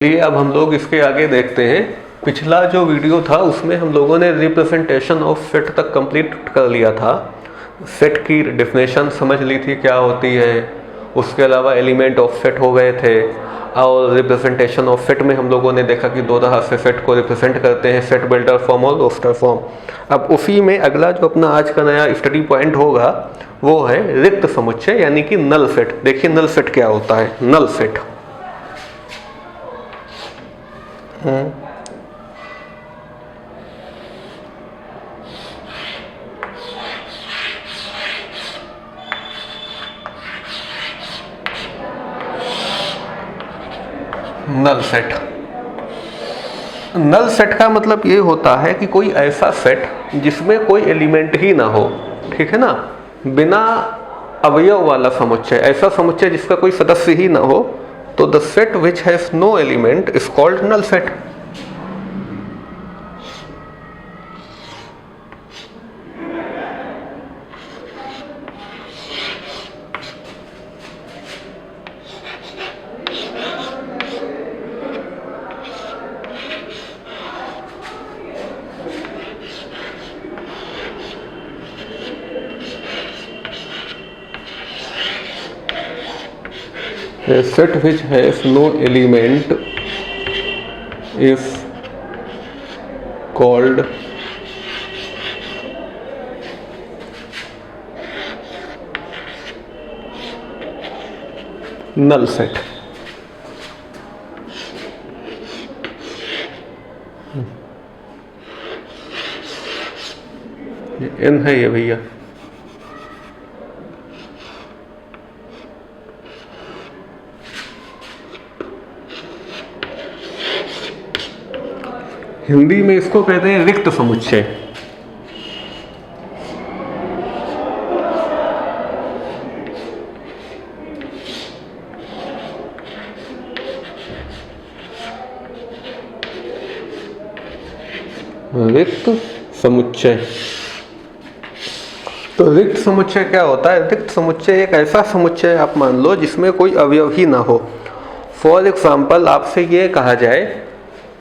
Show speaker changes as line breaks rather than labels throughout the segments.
चलिए अब हम लोग इसके आगे देखते हैं। पिछला जो वीडियो था उसमें हम लोगों ने रिप्रेजेंटेशन ऑफ सेट तक कंप्लीट कर लिया था। सेट की डेफिनेशन समझ ली थी क्या होती है, उसके अलावा एलिमेंट ऑफ सेट हो गए थे। और रिप्रेजेंटेशन ऑफ सेट में हम लोगों ने देखा कि दो तरह से सेट को रिप्रेजेंट करते हैं, सेट बिल्डर फॉर्म और रोस्टर फॉर्म। अब उसी में अगला जो अपना आज का नया स्टडी पॉइंट होगा वो है रिक्त समुच्चय यानी कि नल सेट। देखिए नल सेट क्या होता है। Null set null set, null set का मतलब ये होता है कि कोई ऐसा सेट जिसमें कोई एलिमेंट ही ना हो, ठीक है ना, बिना अवयव वाला समुच्चय, ऐसा समुच्चय जिसका कोई सदस्य ही ना हो, तो the set which has no element is called null set. A set which has no element is called null set। n है ये भैया। हिंदी में इसको कहते हैं रिक्त समुच्चय। रिक्त समुच्चय। तो रिक्त समुच्चय क्या होता है? रिक्त समुच्चय एक ऐसा समुच्चय आप मान लो जिसमें कोई अवयव ही ना हो। फॉर एग्जाम्पल आपसे ये कहा जाए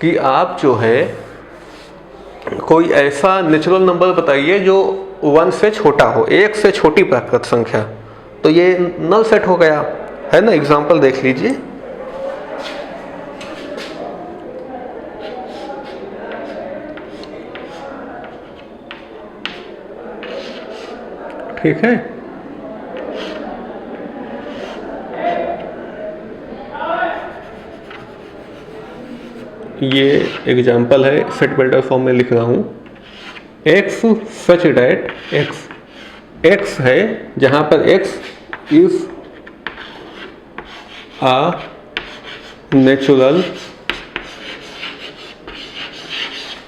कि आप जो है कोई ऐसा नेचुरल नंबर बताइए जो 1 से छोटा हो, 1 से छोटी प्राकृत संख्या, तो ये नल सेट हो गया, है ना। एग्जाम्पल देख लीजिए। ठीक है, ये एग्जाम्पल है, सेट बिल्डर फॉर्म में लिख रहा हूं। X such that x, x है जहां पर x is a natural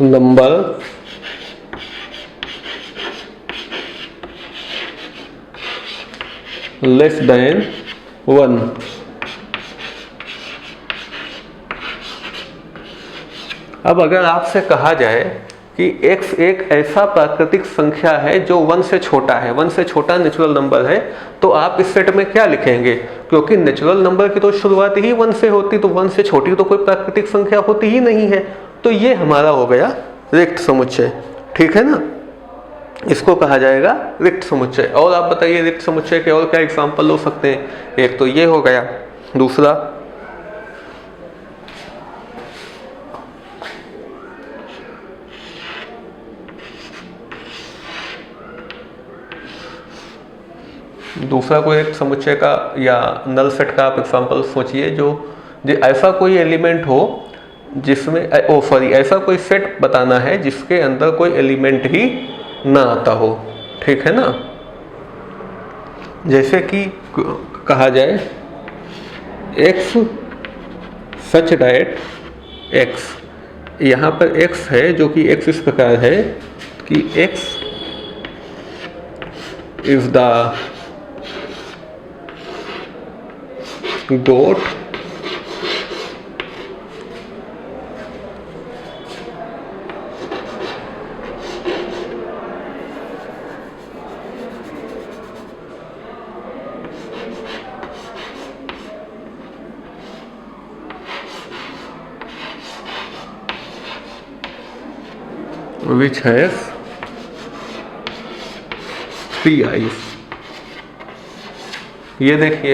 number less than 1। अब अगर आपसे कहा जाए कि x एक ऐसा प्राकृतिक संख्या है जो 1 से छोटा है, 1 से छोटा नेचुरल नंबर है, तो आप इस सेट में क्या लिखेंगे? क्योंकि नेचुरल नंबर की तो शुरुआत ही 1 से होती, तो 1 से छोटी तो कोई प्राकृतिक संख्या होती ही नहीं है। तो ये हमारा हो गया रिक्त समुच्चय, ठीक है ना। इसको कहा जाएगा रिक्त समुच्चय। और आप बताइए रिक्त समुच्चय के और क्या एग्जाम्पल हो सकते हैं? एक तो ये हो गया, दूसरा कोई एक समुच्चय का या नल सेट का आप एग्जाम्पल सोचिए जो ऐसा कोई एलिमेंट हो जिसमें ऐसा कोई सेट बताना है जिसके अंदर कोई एलिमेंट ही ना आता हो, ठीक है ना। जैसे कि कहा जाए x सच डैट x, यहाँ पर x है जो कि x इस प्रकार है कि x is the goat which has 3 eyes। ये देखिए,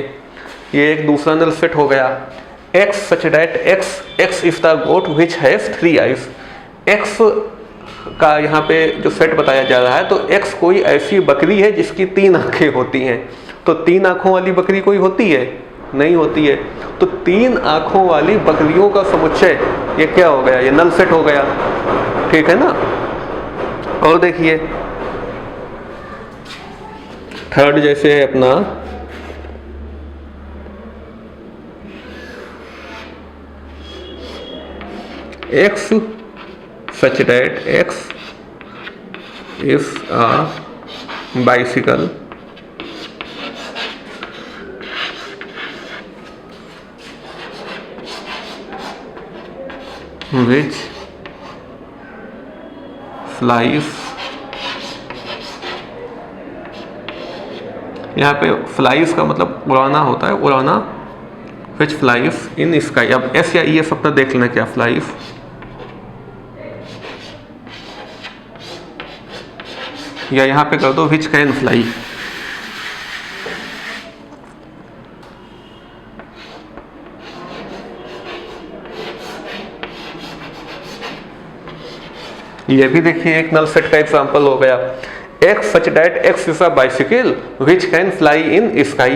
ये एक दूसरा नल सेट हो गया। X such that X is the goat which has 3 eyes। X का यहाँ पे जो सेट बताया जा रहा है, तो X कोई ऐसी बकरी है जिसकी 3 आंखें होती हैं। तो 3 आंखों वाली बकरी कोई होती है? नहीं होती है। तो 3 आंखों वाली बकरियों का समुच्चय ये क्या हो गया? ये नल सेट हो गया, ठीक है ना। और देखिए थर्ड जैसे है अपना X such that X is a bicycle which flies। यहाँ पे फ्लाइज का मतलब उड़ाना होता है, उड़ाना। विच फ्लाइज इन स्काई। अब एस या ई अपना देख लेना क्या फ्लाइज, या यहाँ पे कर दो विच कैन फ्लाई। ये भी देखिए एक नल सेट का एग्जांपल हो गया। X such that X is a bicycle which can fly in sky।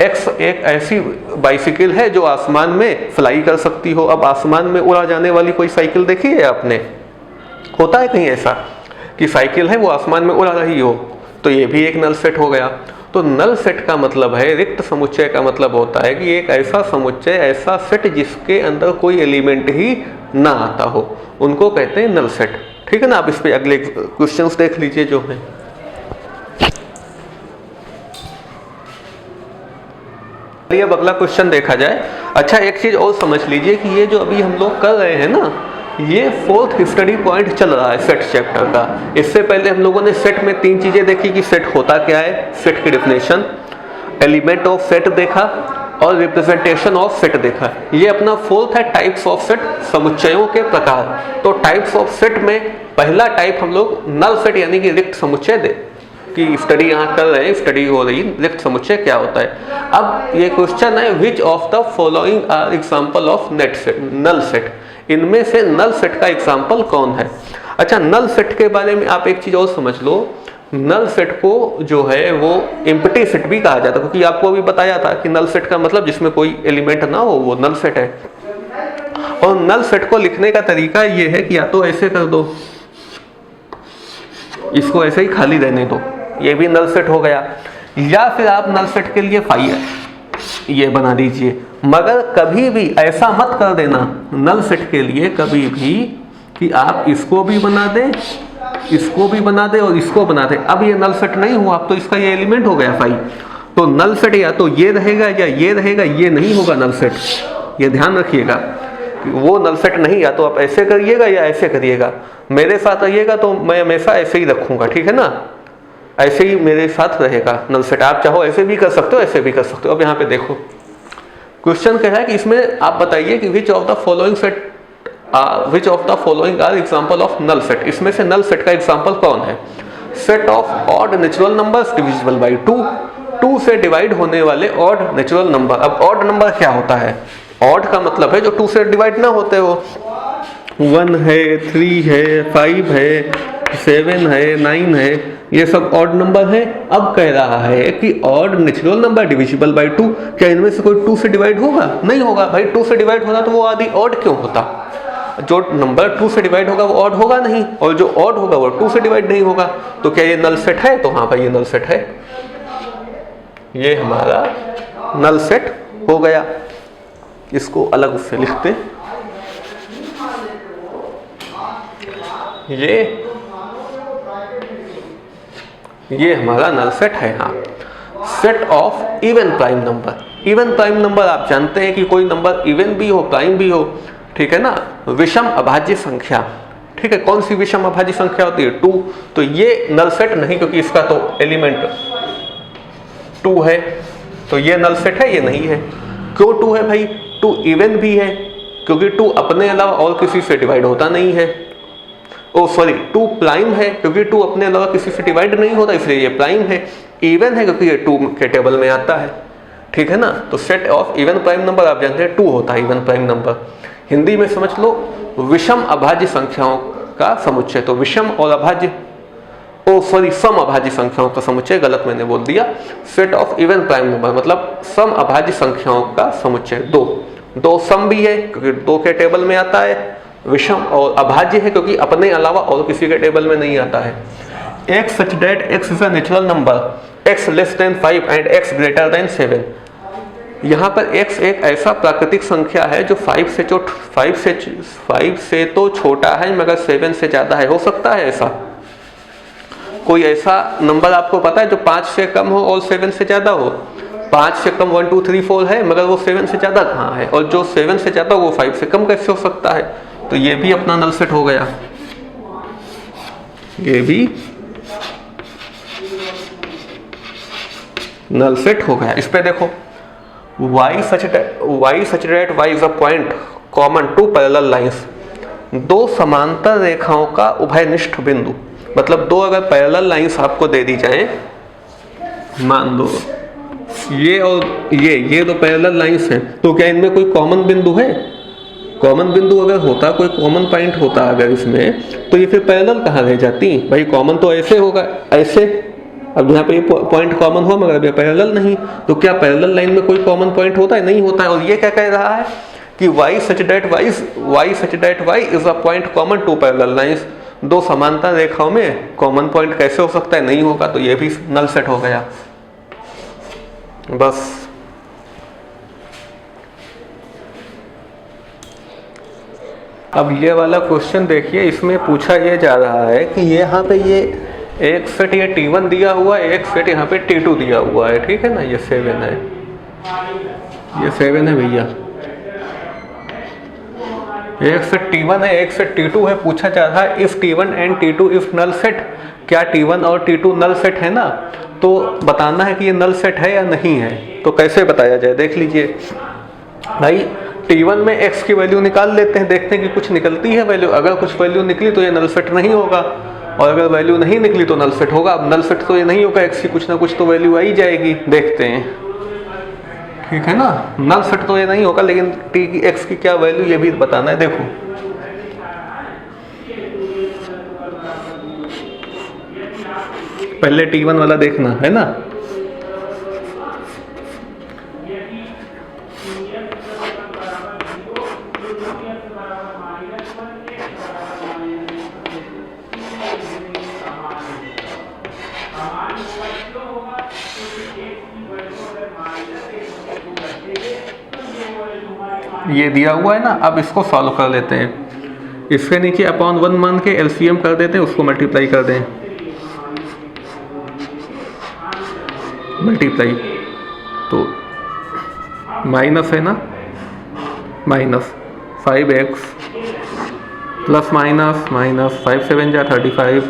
X एक ऐसी बाइसिकल है जो आसमान में फ्लाई कर सकती हो। अब आसमान में उड़ा जाने वाली कोई साइकिल देखी है आपने? होता है कहीं ऐसा कि साइकिल है वो आसमान में उड़ा रही हो? तो ये भी एक नल सेट हो गया। तो नल सेट का मतलब है, रिक्त समुच्चय का मतलब होता है कि एक ऐसा समुच्चय, ऐसा सेट जिसके अंदर कोई एलिमेंट ही ना आता हो, उनको कहते हैं नल सेट, ठीक है ना। आप इस पे अगले क्वेश्चंस देख लीजिए जो हैं। अब अगला क्वेश्चन देखा जाए। अच्छा एक चीज और समझ लीजिए कि ये जो अभी हम लोग कर रहे हैं ना, ये 4th स्टडी पॉइंट चल रहा है सेट चैप्टर का। इससे पहले हम लोगों ने सेट में 3 चीजें देखी कि सेट होता क्या है, सेट की डिफिनेशन, एलिमेंट ऑफ सेट देखा और रिप्रेजेंटेशन ऑफ सेट देखा। ये अपना 4th है टाइप्स ऑफ सेट, समुच्चयों के प्रकार। तो टाइप्स ऑफ सेट में पहला टाइप हम लोग नल सेट यानी कि रिक्त समुच्चय की स्टडी यहाँ कर रहे हैं, स्टडी हो रही रिक्त समुच्चय क्या होता है। अब ये क्वेश्चन है which of the following are example of net set, null set. इनमें से नल सेट का एग्जांपल कौन है? अच्छा नल सेट के बारे में आप एक चीज और समझ लो, नल सेट को जो है वो एम्प्टी सेट भी कहा जाता है, क्योंकि आपको अभी बताया था कि नल सेट का मतलब जिसमें कोई एलिमेंट ना हो वो नल सेट है। और नल सेट को लिखने का तरीका ये है कि या तो ऐसे कर दो, इसको ऐसे ही खाली रहने दो, ये भी नल सेट हो गया, या फिर आप नल सेट के लिए ये बना दीजिए। मगर कभी भी ऐसा मत कर देना नल सेट के लिए कभी भी कि आप इसको भी बना दें, इसको भी बना दे और इसको बना दे। अब ये नल सेट नहीं हुआ, अब तो इसका ये एलिमेंट हो गया फाई। तो नल सेट या तो ये रहेगा या ये रहेगा, ये नहीं होगा नल सेट। ये ध्यान रखिएगा वो नल सेट नहीं, या तो आप ऐसे करिएगा या ऐसे करिएगा। मेरे साथ आइएगा तो मैं हमेशा ऐसे ही रखूंगा, ठीक है ना, ऐसे ही मेरे साथ रहेगा नल सेट। आप चाहो ऐसे भी कर सकते हो, ऐसे भी कर सकते हो। अब यहाँ पे देखो क्वेश्चन क्या है कि इसमें आप बताइए कि which of the following set which of the following are example of null set. इसमें से नल सेट का एग्जांपल कौन है? Set of odd natural numbers divisible by 2, 2 से डिवाइड होने वाले ऑड नेचुरल नंबर। अब ऑड नंबर क्या होता है? ऑड का मतलब है जो 2 से डिवाइड ना होते हो। 1 है, 3 है, 5 है, 7 है, 9 है, ये सब ऑड नंबर है। अब कह रहा है कि odd natural number divisible by 2, क्या इनमें से कोई 2 से डिवाइड होगा? नहीं होगा भाई। 2 से डिवाइड होना तो वो आदि ऑड क्यों होता? जो नंबर 2 से डिवाइड होगा वो ऑड होगा नहीं, और जो ऑड होगा वो 2 से डिवाइड नहीं होगा। तो क्या ये नल सेट है? तो हाँ भाई ये नल सेट है, ये हमारा नल सेट हो गया। इसको अलग उससे लिखते, ये हमारा नल सेट है। हाँ, set of even prime number. Even prime number आप जानते हैं कि कोई नंबर इवन भी हो, प्राइम भी हो, ठीक है ना। विषम अभाज्य संख्या, ठीक है। कौन सी विषम अभाज्य संख्या होती है? 2। तो ये नल सेट नहीं, क्योंकि इसका तो एलिमेंट 2 है, तो ये नल सेट है, ये नहीं है। क्यों 2 है भाई? 2 इवन भी है, क्योंकि 2 अपने अलावा और किसी से डिवाइड होता नहीं है। ओ सॉरी 2 प्राइम है क्योंकि 2 अपने अलावा किसी से डिवाइड नहीं होता इसलिए ये प्राइम है। इवन है क्योंकि ये 2 के टेबल में आता है, ठीक है ना। तो set of even prime number आप जानते हैं 2 होता है इवन प्राइम नंबर। हिंदी में समझ लो विषम अभाज्य संख्याओं का समुच्चय। तो विषम और अभाज्य ओ सॉरी सम अभाज्य संख्याओं का समुच्चय, गलत मैंने बोल दिया। Set of even prime number मतलब सम अभाज्य संख्याओं का समुच्चय। 2 सम भी है क्योंकि 2 के टेबल में आता है, विषम और अभाज्य है क्योंकि अपने अलावा और किसी के टेबल में नहीं आता है। x such that x is a natural number, x less than 5 and x greater than 7। यहाँ पर x एक ऐसा प्राकृतिक संख्या है जो 5 से तो छोटा है मगर 7 से ज़्यादा है। हो सकता है ऐसा कोई ऐसा नंबर आपको पता है जो 5 से कम हो और 7 से ज़्यादा हो? 5 से कम 1 2 3 4 है मगर वो 7 से ज़्यादा कहाँ है, और जो 7 से ज़्यादा वो 5 से कम कैसे हो सकता है? तो ये भी अपना नल सेट हो गया, ये भी नल सेट हो गया। इस पे देखो y such that y is a point common to parallel lines, 2 समांतर रेखाओं का उभयनिष्ठ बिंदु। मतलब 2 अगर पैरेलल लाइंस आपको दे दी जाए, मान लो ये और ये 2 पैरेलल लाइंस हैं, तो क्या इनमें कोई कॉमन बिंदु है? कॉमन बिंदु अगर होता, कोई कॉमन पॉइंट होता अगर इसमें, तो ये फिर पैरेलल कहाँ रह जाती भाई? कॉमन तो ऐसे होगा, ऐसे। अब यहाँ पे ये पॉइंट कॉमन हुआ मगर अभी पैरेलल नहीं, तो क्या पैरेलल लाइन में कोई कॉमन पॉइंट होता है? नहीं होता है। और ये क्या कह रहा है कि y such that y is a point common to parallel lines, 2 समांतर रेखाओं में कॉमन पॉइंट कैसे हो सकता है? नहीं होगा। तो ये भी नल सेट हो गया। बस अब ये वाला क्वेश्चन देखिए, इसमें पूछा ये जा रहा है कि यहाँ पे ये एक सेट ये T1 दिया हुआ है, एक सेट यहाँ पे T2 दिया हुआ है, ठीक है ना। ये 7 है, ये 7 है भैया। एक सेट T1 है, एक सेट T2 है। पूछा जा रहा है if T1 and T2 if null set, क्या T1 और T2 नल सेट है ना? तो बताना है कि ये नल सेट है या नहीं है। तो कैसे बताया जाए, देख लीजिए भाई। T1 में x की वैल्यू निकाल लेते हैं, देखते हैं कि कुछ निकलती है वैल्यू। अगर कुछ वैल्यू निकली तो ये नल सेट नहीं होगा, और अगर वैल्यू नहीं निकली तो नल सेट होगा। अब नल सेट तो ये नहीं होगा, x की कुछ ना कुछ तो वैल्यू आई जाएगी, देखते हैं, ठीक है ना। नल सेट तो ये नहीं होगा, लेकिन t की x की क्या वैल्यू ये भी बताना है। देखो पहले T1 वाला देखना है ना। ये दिया हुआ है ना, अब इसको सॉल्व कर लेते हैं। इसके नीचे अपॉन 1 मान के एलसीएम कर देते हैं, उसको मल्टीप्लाई कर दें, मल्टीप्लाई तो माइनस है ना, minus 5x plus minus minus 5 7 जा 35,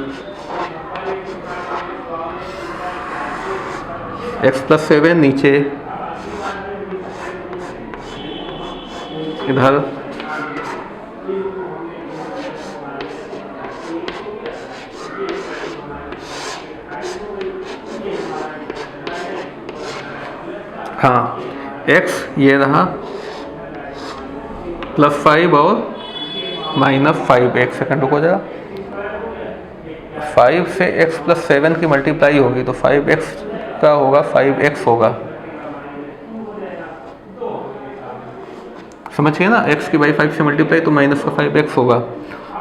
x प्लस 7 नीचे इधर, हाँ x ये रहा +5 और -5। एक सेकंड रुको जरा, 5 से x प्लस 7 की मल्टीप्लाई होगी तो 5x का होगा 5x होगा, समझिए ना। x की बाई 5 से मल्टीप्लाई तो माइनस का 5x होगा,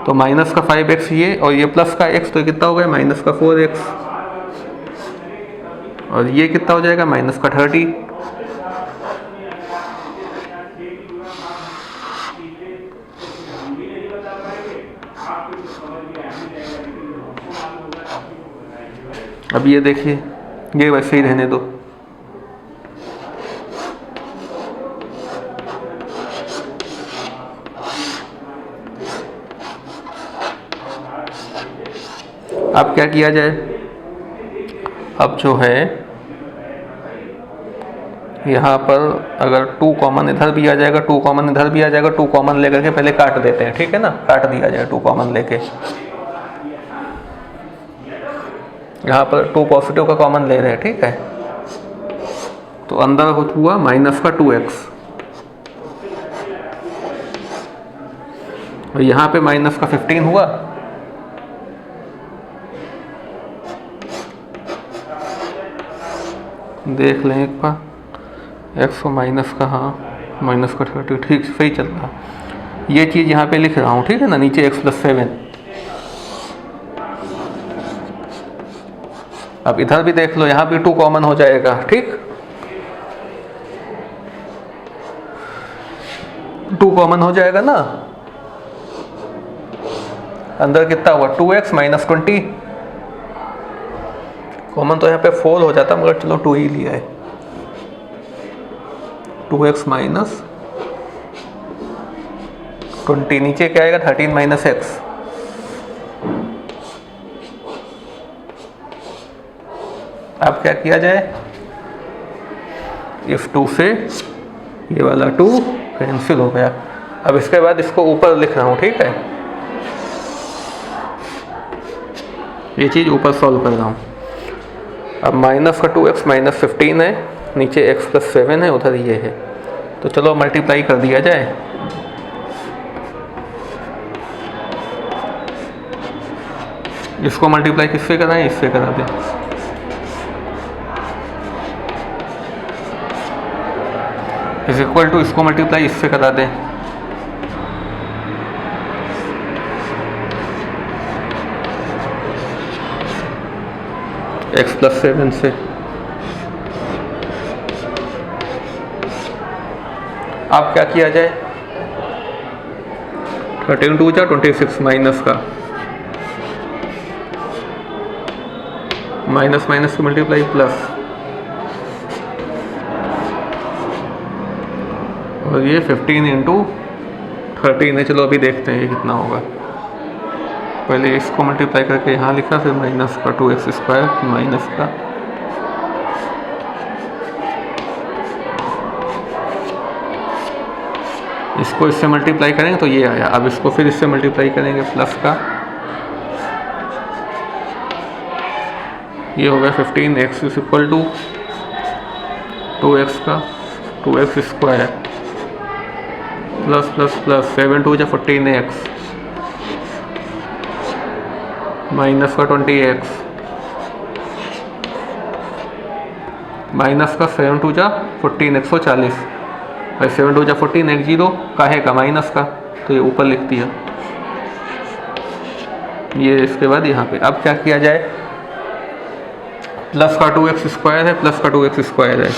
तो माइनस का 5x ये, और ये प्लस का x तो कितना हो गया माइनस का 4x, और ये कितना हो जाएगा माइनस का 30। अब ये देखिए, ये वैसे ही रहने दो। अब क्या किया जाए, अब जो है यहाँ पर अगर 2 कॉमन इधर भी आ जाएगा, 2 कॉमन इधर भी आ जाएगा, 2 कॉमन लेकर के पहले काट देते हैं, ठीक है ना। काट दिया जाए 2 कॉमन लेके, यहाँ पर 2 पॉजिटिव का कॉमन ले रहे हैं, ठीक है। तो अंदर हुआ माइनस का 2x और यहाँ पे माइनस का 15 हुआ। देख लें एक बार x को माइनस का, हाँ माइनस का 30, ठीक सही चल रहा। ये चीज़ यहाँ पे लिख रहा हूँ, ठीक है ना, नीचे x + 7। अब इधर भी देख लो, यहाँ भी 2 कॉमन हो जाएगा, ठीक। 2 कॉमन हो जाएगा ना। अंदर कितना हुआ 2x - 20। कॉमन तो यहाँ पे 4 हो जाता, मगर चलो 2 ही लिया है। 2x - 20, नीचे क्या आएगा 13 - x। अब क्या किया जाए, इस 2 से ये वाला 2 कैंसिल हो गया। अब इसके बाद इसको ऊपर लिख रहा हूँ, ठीक है। ये चीज़ ऊपर सॉल्व कर रहा हूँ। अब माइनस का 2x - 15 है, नीचे x + 7 है, उधर ये है। तो चलो मल्टीप्लाई कर दिया जाए। इसको मल्टीप्लाई किससे कराएं, इससे करा दें। इज इक्वल टू, इसको मल्टीप्लाई इससे करा दें। x + 7 से। अब क्या किया जाए, 13 × 2 = 26, माइनस का माइनस माइनस की मल्टीप्लाई प्लस, और ये 15 × 13 है। चलो अभी देखते हैं ये कितना होगा। पहले इसको मल्टीप्लाई करके यहाँ लिखा, फिर माइनस का 2x² माइनस का इसको इससे मल्टीप्लाई करेंगे तो ये आया। अब इसको फिर इससे मल्टीप्लाई करेंगे प्लस का, ये हो गया 15x = 2x का 2x² plus plus plus 7 × 2 = 14x minus का 20x माइनस का 7 × 2 = 14, 140। भाई 7 × 2 = 14, 1 0 काहे का, माइनस का, तो ये ऊपर लिख दिया। ये इसके बाद यहाँ पे अब क्या किया जाए, प्लस का 2x² है, प्लस का 2x² है,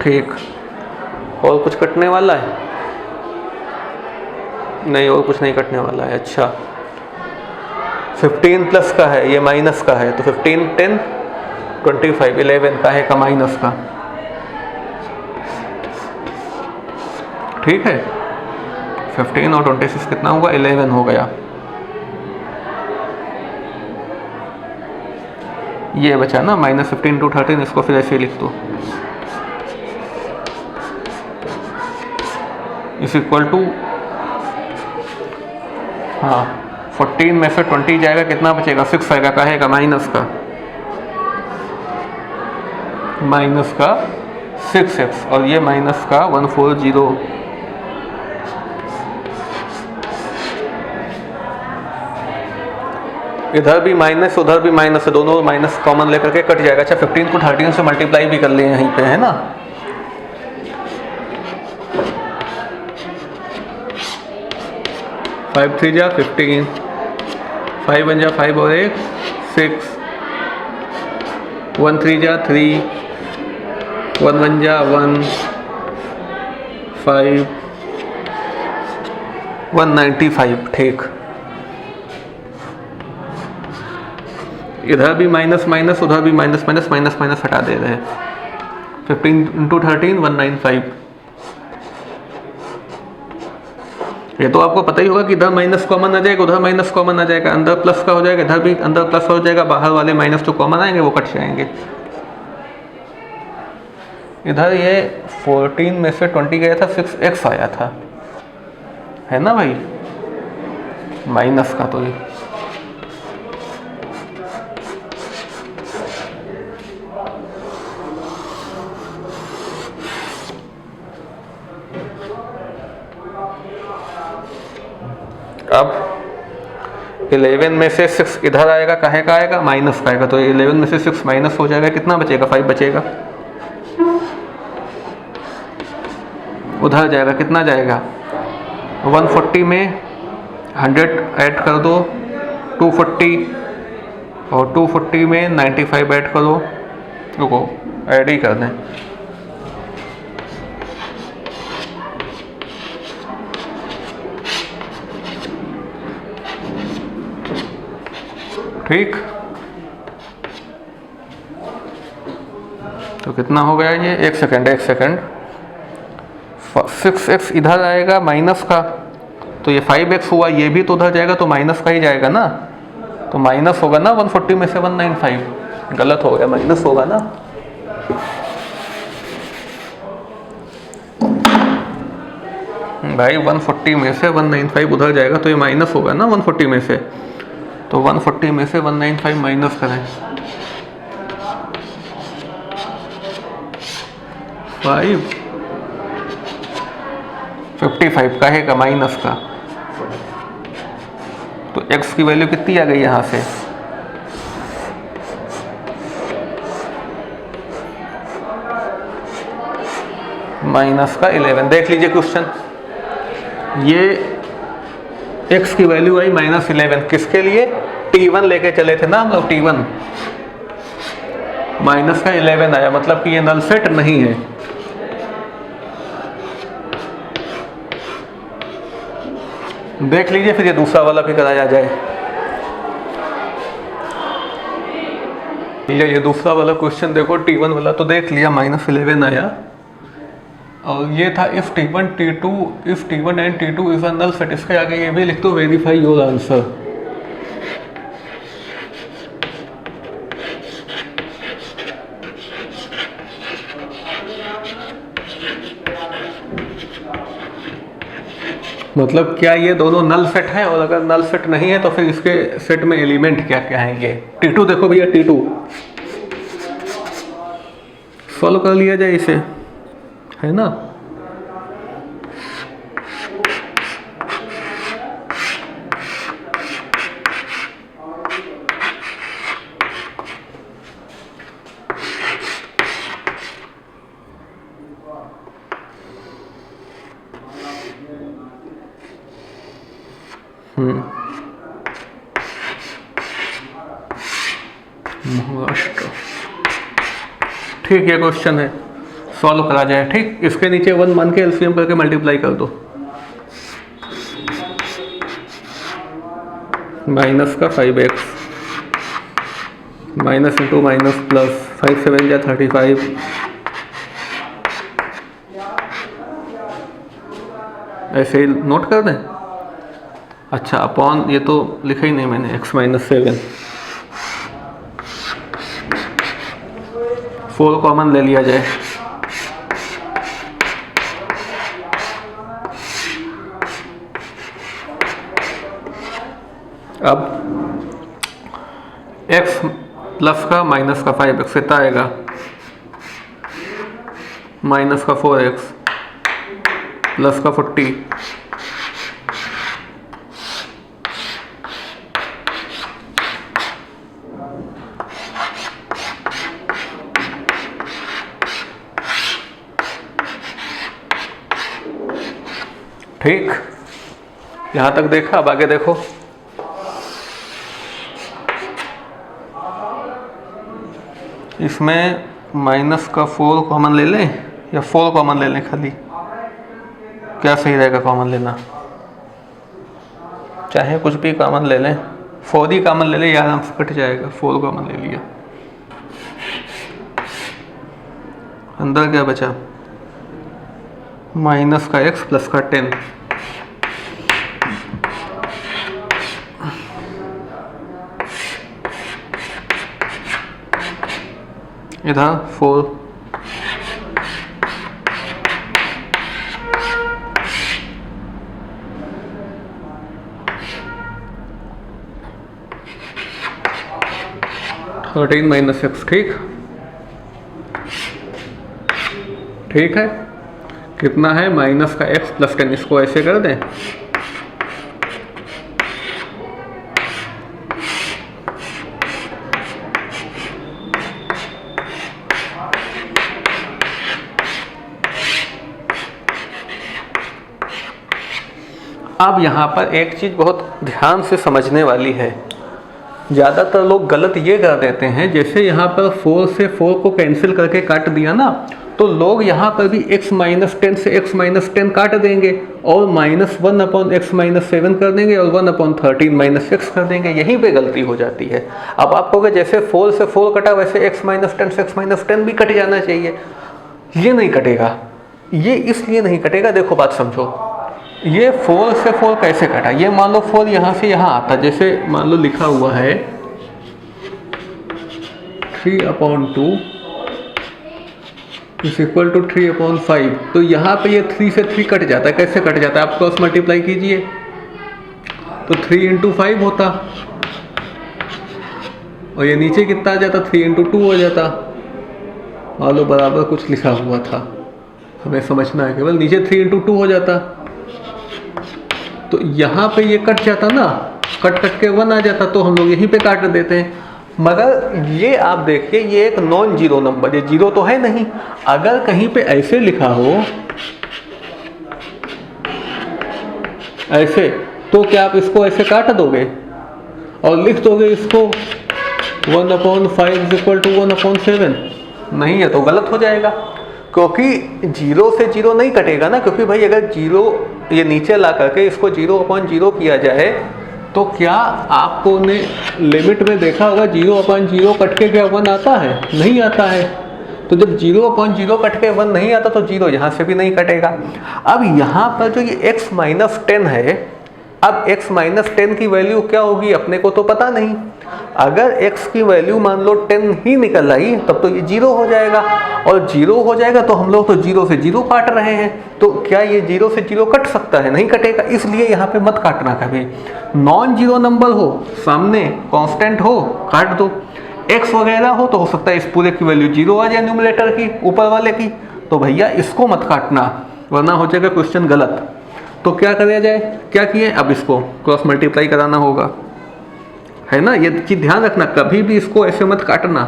ठीक। और कुछ कटने वाला है नहीं, और कुछ नहीं कटने वाला है। अच्छा 15 प्लस का है, ये माइनस का है, तो 15 10 25 11 का है का, माइनस का, ठीक है। 15 और 26 कितना होगा, 11 हो गया। ये बचा ना -15 × 13, इसको फिर ऐसे लिख दो, इस इक्वल टू, हाँ 14 में से 20 जाएगा, कितना बचेगा 6 आएगा, काहे का, माइनस का 6x, और ये माइनस का 140। इधर भी माइनस उधर भी माइनस है, दोनों माइनस कॉमन लेकर के कट जाएगा। अच्छा 15 को 13 से मल्टीप्लाई भी कर लिए यहीं पे, है ना। फाइव 3 = 15, 5 1 = 5 और 1 6, 1 3 = 3, 1 1 = 1, 5 195, ठीक। इधर भी माइनस माइनस, उधर भी माइनस माइनस, माइनस माइनस हटा दे रहे हैं। 15 × 13 195। ये तो आपको पता ही होगा कि इधर माइनस कॉमन आ जाएगा, उधर माइनस कॉमन आ जाएगा, अंदर प्लस का हो जाएगा, इधर भी अंदर प्लस हो जाएगा, बाहर वाले माइनस जो कॉमन आएंगे वो कट जाएंगे। इधर ये 14 में से 20 गया था, 6x आया था, है ना भाई, माइनस का। तो ये अब 11 में से 6 इधर आएगा, काहे का आएगा, माइनस का आएगा, तो 11 में से 6 माइनस हो जाएगा, कितना बचेगा, 5 बचेगा। उधर जाएगा, कितना जाएगा, 140 में 100 ऐड कर दो, 240, और 240 में 95 ऐड करो, रुको ऐड ही कर दें, ठीक। तो कितना हो गया ये, एक सेकंड 6x इधर आएगा माइनस का, तो ये 5x हुआ, ये भी तो उधर जाएगा तो माइनस का ही जाएगा ना, तो माइनस होगा ना 140 में से 195, गलत हो गया, माइनस होगा ना। भाई 140 में से 195 उधर जाएगा तो ये माइनस होगा ना 140 में से, तो 140 में से 195 माइनस करें, 55 का है का माइनस का, तो x की वैल्यू कितनी आ गई यहाँ से, माइनस का 11। देख लीजिए क्वेश्चन, ये x की वैल्यू आई -11, किसके लिए, t1 लेके चले थे ना हम लोग, t1 माइनस का 11 आया, मतलब कि ये नल सेट नहीं है। देख लीजिए फिर ये दूसरा वाला भी कराया जाए। ये दूसरा वाला क्वेश्चन देखो, t1 वाला तो देख लिया, -11 आया, और ये था if t1 and t2 is a null set, इसके आगे ये भी लिख दो, वेरीफाई योर आंसर। मतलब क्या ये दोनों नल सेट हैं, और अगर नल सेट नहीं है तो फिर इसके सेट में एलिमेंट क्या क्या हैं। ये t2 देखो भैया, t2 सॉल्व कर लिया जाए इसे, है ना। महाराष्ट्र, ठीक है, क्वेश्चन है, सॉल्व करा जाए। ठीक, इसके नीचे 1 मान के एलसीएम करके मल्टीप्लाई कर दो, माइनस का 5x minus into minus plus, 5 7 या 35, ऐसे ही नोट कर दें। अच्छा, अपॉन ये तो लिखा ही नहीं मैंने, x -7, 4 कॉमन ले लिया जाए, अब x प्लस का माइनस का 5x कितना आएगा, माइनस का 4x प्लस का 40, ठीक, यहां तक देखा। अब आगे देखो, इसमें माइनस का 4 कॉमन ले लें या 4 कॉमन ले लें, खाली क्या सही रहेगा, कॉमन लेना, चाहे कुछ भी कॉमन ले लें, 4 ही कॉमन ले लें, या आराम से कट जाएगा, 4 कॉमन ले लिया, अंदर क्या बचा, माइनस का x प्लस का 10, इधर 4, -13 ठीक, ठीक है, कितना है, माइनस का x प्लस 10, इसको ऐसे कर दें, अब यहाँ पर एक चीज़ बहुत ध्यान से समझने वाली है। ज़्यादातर लोग गलत ये कर देते हैं, जैसे यहाँ पर 4 से 4 को कैंसिल करके काट दिया ना, तो लोग यहाँ पर भी x - 10 से x - 10 काट देंगे और -1/x - 7 कर देंगे और 1/13 - x कर देंगे। यहीं पे गलती हो जाती है। अब आप कहोगे जैसे 4 से 4 कटा वैसे x - 10 से x - 10 भी कट जाना चाहिए। ये नहीं कटेगा। ये इसलिए नहीं कटेगा, देखो बात समझो। ये 4 से 4 कैसे कटा? ये मान लो 4 यहाँ से यहाँ आता, जैसे मान लो लिखा हुआ है 3/2 = 3/5, तो यहाँ पे ये 3 से 3 कट जाता है। कैसे कट जाता है? आप क्रॉस मल्टीप्लाई कीजिए तो 3 × 5 होता और ये नीचे कितना आ जाता? 3 × 2 हो जाता। मान लो बराबर कुछ लिखा हुआ था, हमें समझना है केवल, नीचे 3 × 2 हो जाता। तो यहाँ पे ये कट जाता ना, कट के 1 आ जाता, तो हम लोग यहीं पे काट देते हैं। मगर ये आप देखिए, ये एक नॉन जीरो नंबर, ये जीरो तो है नहीं। अगर कहीं पे ऐसे लिखा हो ऐसे, तो क्या आप इसको ऐसे काट दोगे और लिख दोगे इसको 1/5 = 1/7? नहीं है, तो गलत हो जाएगा, क्योंकि जीरो से जीरो नहीं कटेगा ना। क्योंकि भाई अगर जीरो ये नीचे ला करके इसको 0/0 किया जाए, तो क्या आपको ने लिमिट में देखा होगा 0/0 कट के क्या 1 आता है? नहीं आता है। तो जब 0/0 कट के 1 नहीं आता, तो जीरो यहाँ से भी नहीं कटेगा। अब यहाँ पर जो ये x - 10 है, अब x - 10 की वैल्यू क्या होगी अपने को तो पता नहीं। अगर x की वैल्यू मान लो 10 ही निकल आई, तब तो ये 0 हो जाएगा, और 0 हो जाएगा तो हम लोग तो 0 से 0 काट रहे हैं। तो क्या ये 0 से 0 कट सकता है? नहीं कटेगा। इसलिए यहाँ पे मत काटना कभी। नॉन जीरो नंबर हो, सामने कांस्टेंट हो, काट दो। x वगैरह हो तो हो सकता है इस पूरे की वैल्यू 0 आ जाए, न्यूमरेटर की, ऊपर वाले की, तो भैया इसको मत काटना, वरना हो जाएगा क्वेश्चन गलत। तो क्या किया जाए? क्या किए? अब इसको क्रॉस मल्टीप्लाई कराना होगा, है ना। ये चीज़ ध्यान रखना, कभी भी इसको ऐसे मत काटना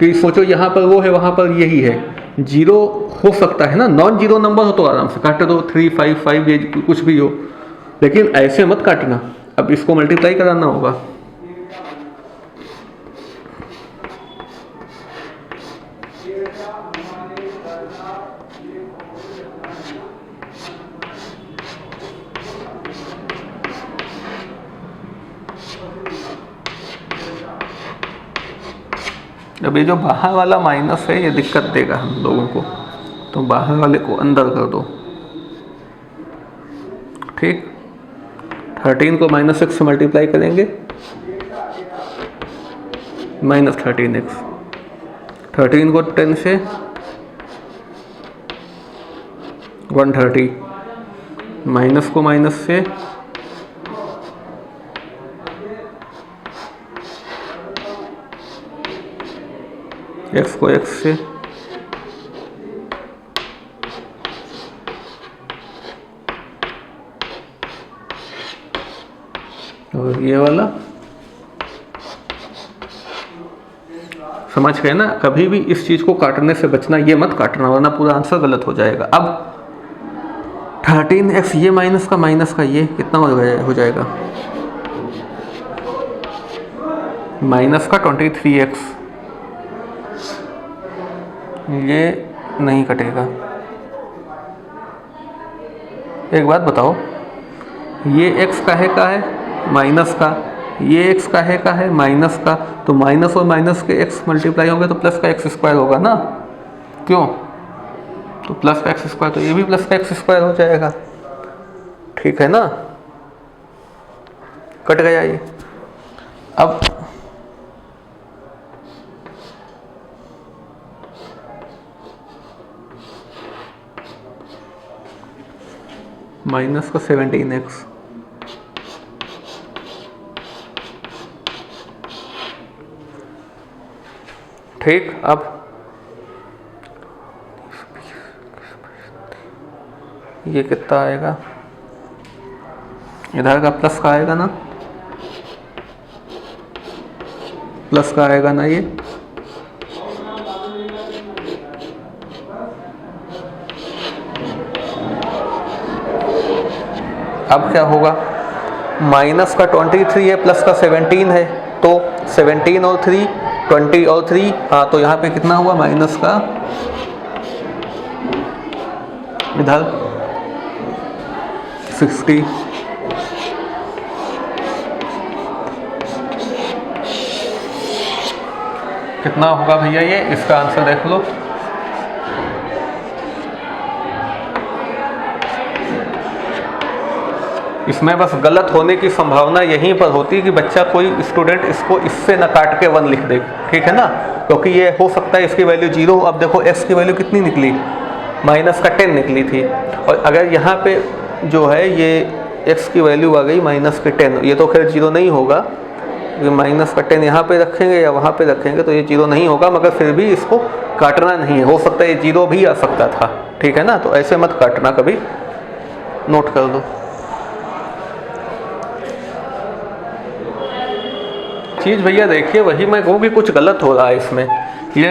कि सोचो यहाँ पर वो है वहाँ पर यही है। जीरो हो सकता है ना, नॉन जीरो नंबर हो तो आराम से काट दो, 3, 5, 5 ये कुछ भी हो, लेकिन ऐसे मत काटना। अब इसको मल्टीप्लाई कराना होगा। अब ये जो बाहर वाला माइनस है ये दिक्कत देगा हम लोगों को, तो बाहर वाले को अंदर कर दो, ठीक। 13 को -6 से मल्टीप्लाई करेंगे, -13x। 13 को 10 से 130, माइनस को माइनस से x को x से, और ये वाला समझ गए ना। कभी भी इस चीज को काटने से बचना, ये मत काटना, वरना पूरा आंसर गलत हो जाएगा। अब 13x, ये माइनस का ये कितना हो जाएगा? माइनस का 23x, ये नहीं कटेगा। एक बात बताओ, ये x का है माइनस का, ये x का है माइनस का, तो माइनस और माइनस के x मल्टीप्लाई होंगे तो प्लस का x² होगा ना, क्यों? तो प्लस का x², तो ये भी प्लस का x² हो जाएगा, ठीक है ना। कट गया ये। अब माइनस का 17x, ठीक। अब ये कितना आएगा? इधर का प्लस का आएगा ना, प्लस का आएगा ना ये, अब क्या होगा, माइनस का 23 है प्लस का 17 है, तो 17 और 3 20 और 3, हाँ तो यहाँ पे कितना हुआ माइनस का, इधर 60, कितना होगा भैया ये, इसका आंसर देख लो। इसमें बस गलत होने की संभावना यहीं पर होती है कि बच्चा कोई स्टूडेंट इसको इससे न काट के 1 लिख दे, ठीक है ना, क्योंकि ये हो सकता है इसकी वैल्यू 0। अब देखो x की वैल्यू कितनी निकली, माइनस का 10 निकली थी, और अगर यहाँ पे जो है ये x की वैल्यू आ गई माइनस के 10, ये तो खैर 0 नहीं होगा, ये माइनस का 10 यहाँ पे रखेंगे या वहाँ पे रखेंगे तो ये 0 नहीं होगा, मगर फिर भी इसको काटना नहीं है, हो सकता है ये 0 भी आ सकता था, ठीक है ना, तो ऐसे मत काटना कभी, नोट कर दो। चीज़ भैया देखिए, वही मैं कहूँ कि कुछ गलत हो रहा है इसमें, ये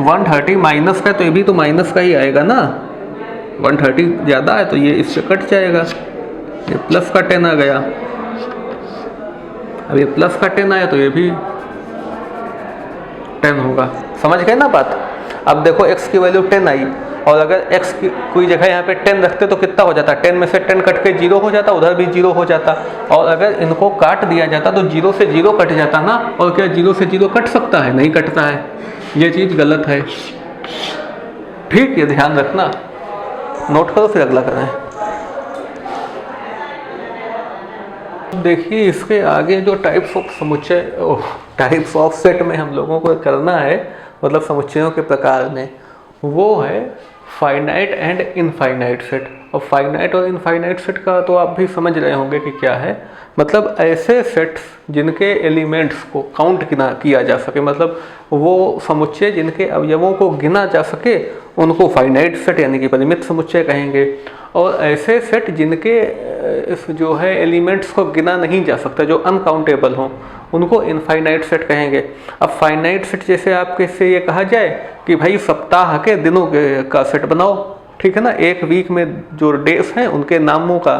130 माइनस का, तो ये भी तो माइनस का ही आएगा ना, 130 ज़्यादा है तो ये इससे कट जाएगा, ये प्लस का 10 आ गया, अब ये प्लस का 10 आया तो ये भी 10 होगा, समझ गए ना बात। अब देखो x की वैल्यू 10 आई, और अगर x की कोई जगह यहाँ पे 10 रखते तो कितना हो जाता, 10 में से 10 कट के 0 हो जाता, उधर भी 0 हो जाता, और अगर इनको काट दिया जाता तो 0 से 0 कट जाता ना, और क्या 0 से 0 कट सकता है, नहीं कटता है, ये चीज़ गलत है, ठीक, ये ध्यान रखना, नोट करो फिर अगला करें। देखिए इसके आगे जो टाइप्स ऑफ समुच्चय, टाइप्स ऑफ सेट में हम लोगों को करना है, मतलब समुच्चयों के प्रकार में, वो है फाइनाइट एंड इनफाइनाइट सेट। और फाइनाइट और इनफाइनाइट सेट का तो आप भी समझ रहे होंगे कि क्या है, मतलब ऐसे सेट्स जिनके एलिमेंट्स को काउंट किया जा सके, मतलब वो समुच्चय जिनके अवयवों को गिना जा सके उनको फाइनाइट सेट यानी कि परिमित समुच्चय कहेंगे, और ऐसे सेट जिनके जो है एलिमेंट्स को गिना नहीं जा सकता, जो अनकाउंटेबल हों, उनको इनफाइनाइट सेट कहेंगे। अब फाइनाइट सेट जैसे आपके से ये कहा जाए कि भाई सप्ताह के दिनों का सेट बनाओ, ठीक है ना, एक वीक में जो डेज हैं उनके नामों का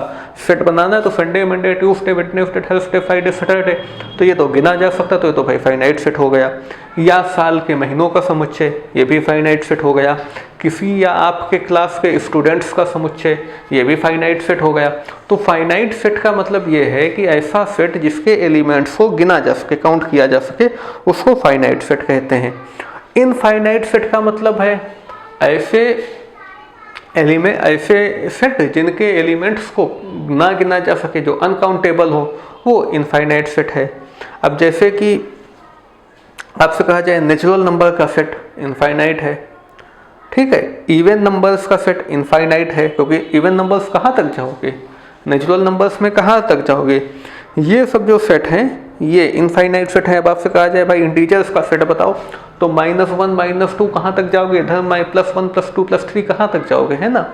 सेट बनाना है, तो Sunday Monday Tuesday Wednesday Thursday Friday Saturday, तो ये तो गिना जा सकता, तो ये तो भाई फाइनाइट सेट हो गया। या साल के महीनों का समुच्चय, ये भी फाइनाइट सेट हो गया। किसी या आपके क्लास के स्टूडेंट्स का समुच्चय, ये भी फाइनाइट सेट हो गया। तो फाइनाइट सेट का मतलब ये है कि ऐसा सेट जिसके एलिमेंट्स को गिना जा सके, काउंट किया जा सके, उसको फाइनाइट सेट कहते हैं। इनफाइनाइट सेट का मतलब है ऐसे सेट जिनके एलिमेंट्स को ना गिना जा सके, जो अनकाउंटेबल हो, वो इनफाइनाइट सेट है। अब जैसे कि आपसे कहा जाए नेचुरल नंबर का सेट इनफाइनाइट है, ठीक है, इवन नंबर्स का सेट इनफाइनाइट है, क्योंकि इवन नंबर्स कहाँ तक जाओगे, नेचुरल नंबर्स में कहाँ तक जाओगे, ये सब जो सेट हैं ये इनफाइनाइट सेट है। अब आपसे कहा जाए भाई इंटीजर्स का सेट बताओ, तो -1 -2 कहाँ तक जाओगे, इधर +1 +2 +3 कहाँ तक जाओगे, है ना।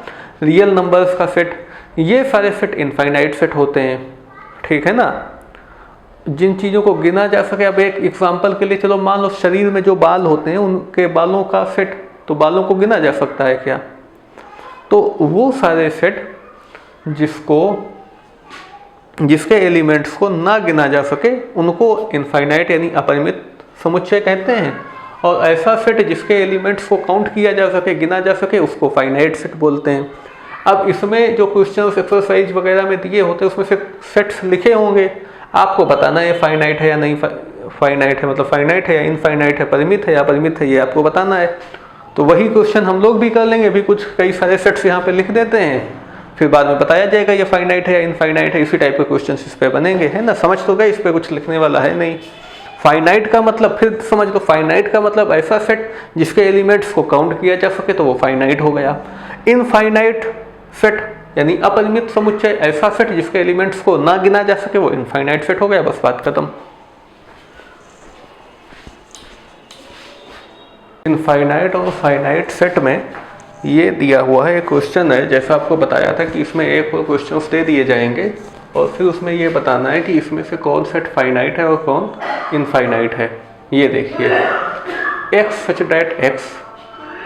रियल नंबर्स का सेट, ये सारे सेट इनफाइनाइट सेट होते हैं, ठीक है ना, जिन चीज़ों को गिना जा सके। अब एक एग्जाम्पल के लिए चलो मान लो शरीर में जो बाल होते हैं उनके बालों का सेट, तो बालों को गिना जा सकता है क्या, तो वो सारे सेट जिसके एलिमेंट्स को ना गिना जा सके उनको इनफाइनाइट यानी अपरिमित समुच्चय कहते हैं, और ऐसा सेट जिसके एलिमेंट्स को काउंट किया जा सके, गिना जा सके, उसको फाइनाइट सेट बोलते हैं। अब इसमें जो क्वेश्चंस एक्सरसाइज वगैरह में दिए होते हैं उसमें से सेट्स लिखे होंगे, आपको बताना है फाइनाइट है या नहीं फाइनाइट है, मतलब फाइनाइट है या इनफाइनाइट है, परिमित है या अपरिमित है, ये आपको बताना है। तो वही क्वेश्चन हम लोग भी कर लेंगे, अभी कुछ कई सारे सेट्स यहाँ पे लिख देते हैं, फिर बाद में बताया जाएगा ये फाइनाइट है या इनफाइनाइट है, इसी टाइप के क्वेश्चन इस पे बनेंगे, है ना। समझ तो गए, इस पे कुछ लिखने वाला है नहीं। फाइनाइट का मतलब फिर समझ लो, फाइनाइट का मतलब ऐसा सेट जिसके एलिमेंट्स को काउंट किया जा सके, तो वो फाइनाइट हो गया। इनफाइनाइट सेट यानी अपरिमित समुच्चय, ऐसा सेट जिसके एलिमेंट्स को ना गिना जा सके, वो इनफाइनाइट सेट हो गया, बस बात खत्म। इनफाइनाइट और फाइनाइट सेट में ये दिया हुआ है, एक क्वेश्चन है, जैसा आपको बताया था कि इसमें एक और क्वेश्चंस दे दिए जाएंगे और फिर उसमें ये बताना है कि इसमें से कौन सेट फाइनाइट है और कौन इनफाइनाइट है। ये देखिए, x such that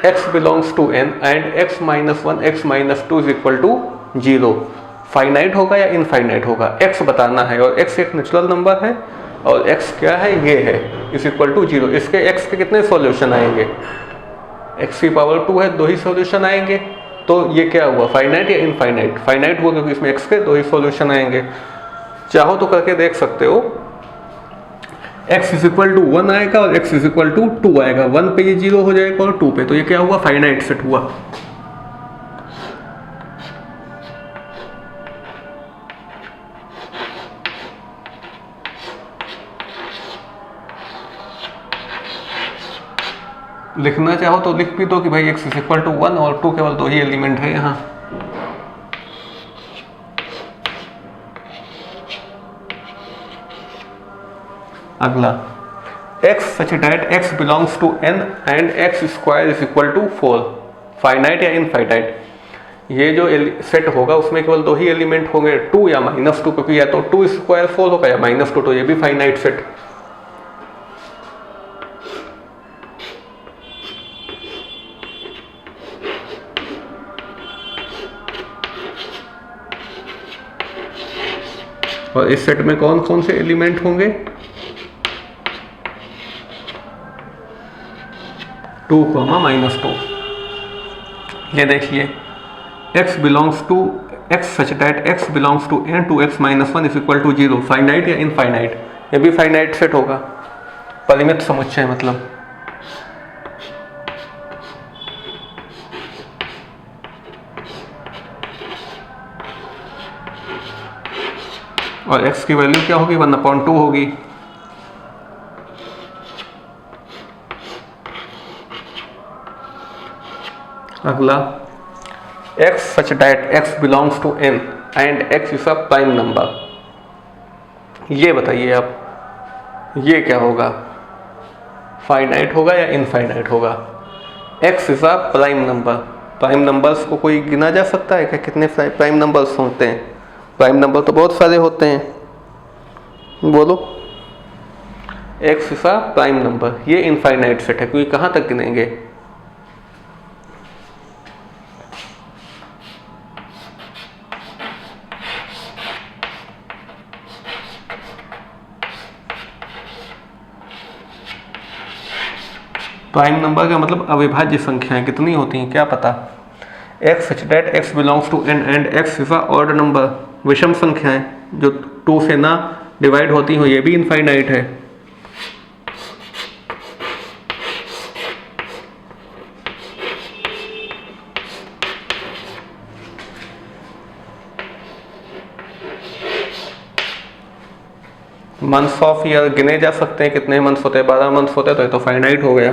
x belongs to n and x -1 x -2 is equal to 0। Finite होगा या इनफाइनाइट होगा, x बताना है। और x एक नेचुरल नंबर है और x क्या है, ये है, इज इक्वल टू 0। इसके x के कितने सॉल्यूशन आएंगे, x की पावर 2 है, 2 ही सॉल्यूशन आएंगे। तो ये क्या हुआ, फाइनाइट या इनफाइनाइट? फाइनाइट हुआ क्योंकि इसमें x के 2 ही सॉल्यूशन आएंगे। चाहो तो करके देख सकते हो, x इज इक्वल टू 1 आएगा और x इज इक्वल टू 2 आएगा। 1 पे ये 0 हो जाएगा और 2 पे, तो ये क्या हुआ, फाइनाइट सेट हुआ। लिखना चाहो तो लिख भी दो कि भाई x इज इक्वल टू 1 और 2 केवल 2 ही एलिमेंट है यहाँ। अगला, x such that x belongs to n and x square is equal to 4, finite या इनफाइनाइट? ये जो सेट होगा उसमें केवल 2 ही एलिमेंट होंगे, 2 या -2, क्योंकि या तो 2 स्क्वायर 4 होगा या -2, तो ये भी फाइनाइट सेट। और इस सेट में कौन कौन से एलिमेंट होंगे, 2, -2। ये देखिए, x belongs to x such that x belongs to n to x -1 is equal to 0, finite या इनफाइनाइट? ये भी फाइनाइट सेट होगा, परिमित समुच्चय मतलब। और x की वैल्यू क्या होगी, 1/2 होगी। अगला, x such that x belongs to n and x is a prime number। ये बताइए आप, ये क्या होगा, फाइनाइट होगा या इनफाइनाइट होगा? x is a prime number. Prime numbers को कोई गिना जा सकता है क्या, कितने प्राइम नंबर्स होते हैं? प्राइम नंबर तो बहुत सारे होते हैं, बोलो। x is a prime number, ये इनफाइनाइट सेट है, क्योंकि कहाँ तक गिनेंगे? प्राइम नंबर का मतलब अविभाज्य संख्याएं कितनी होती हैं, क्या पता? x such that x belongs to n and x is a odd number, विषम संख्याएं जो 2 से ना डिवाइड होती हो, ये भी इनफाइनाइट है। मंथ्स ऑफ ईयर गिने जा सकते हैं, कितने मंथ्स होते हैं, 12 मंथ्स होते हैं, तो ये तो फाइनाइट हो गया।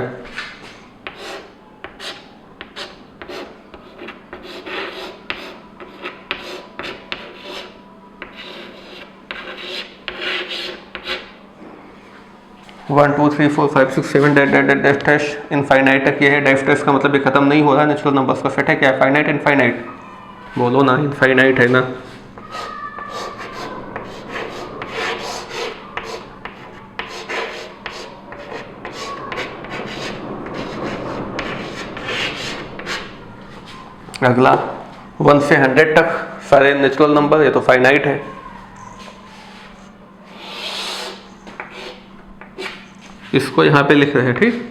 One two three four 5 6 7 dash infinite तक ये है। डैश डैश का मतलब ये खत्म नहीं हो रहा, नेचुरल नंबर्स का सेट है। क्या है, फाइनाइट इनफाइनाइट? बोलो ना, इनफाइनाइट है ना। अगला, 1 से 100 तक सारे नेचुरल नंबर, ये तो फाइनाइट है। इसको यहाँ पे लिख रहे हैं, ठीक।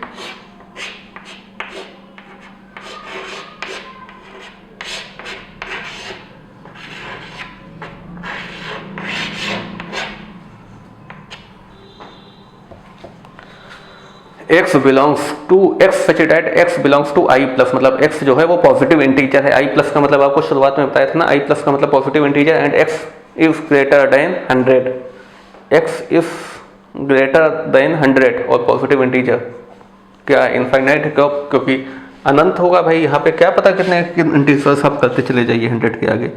x belongs to x such that x belongs to i plus, मतलब x जो है वो पॉजिटिव इंटीजर है। i प्लस का मतलब आपको शुरुआत में बताया था ना, i प्लस का मतलब positive integer, and x is greater than 100। x is greater than 100 और पॉजिटिव इंटीजर। क्या इनफाइनाइट? क्योंकि अनंत होगा भाई, यहाँ पे क्या पता कितने इंटीजर्स आप करते चले जाइए 100 के आगे।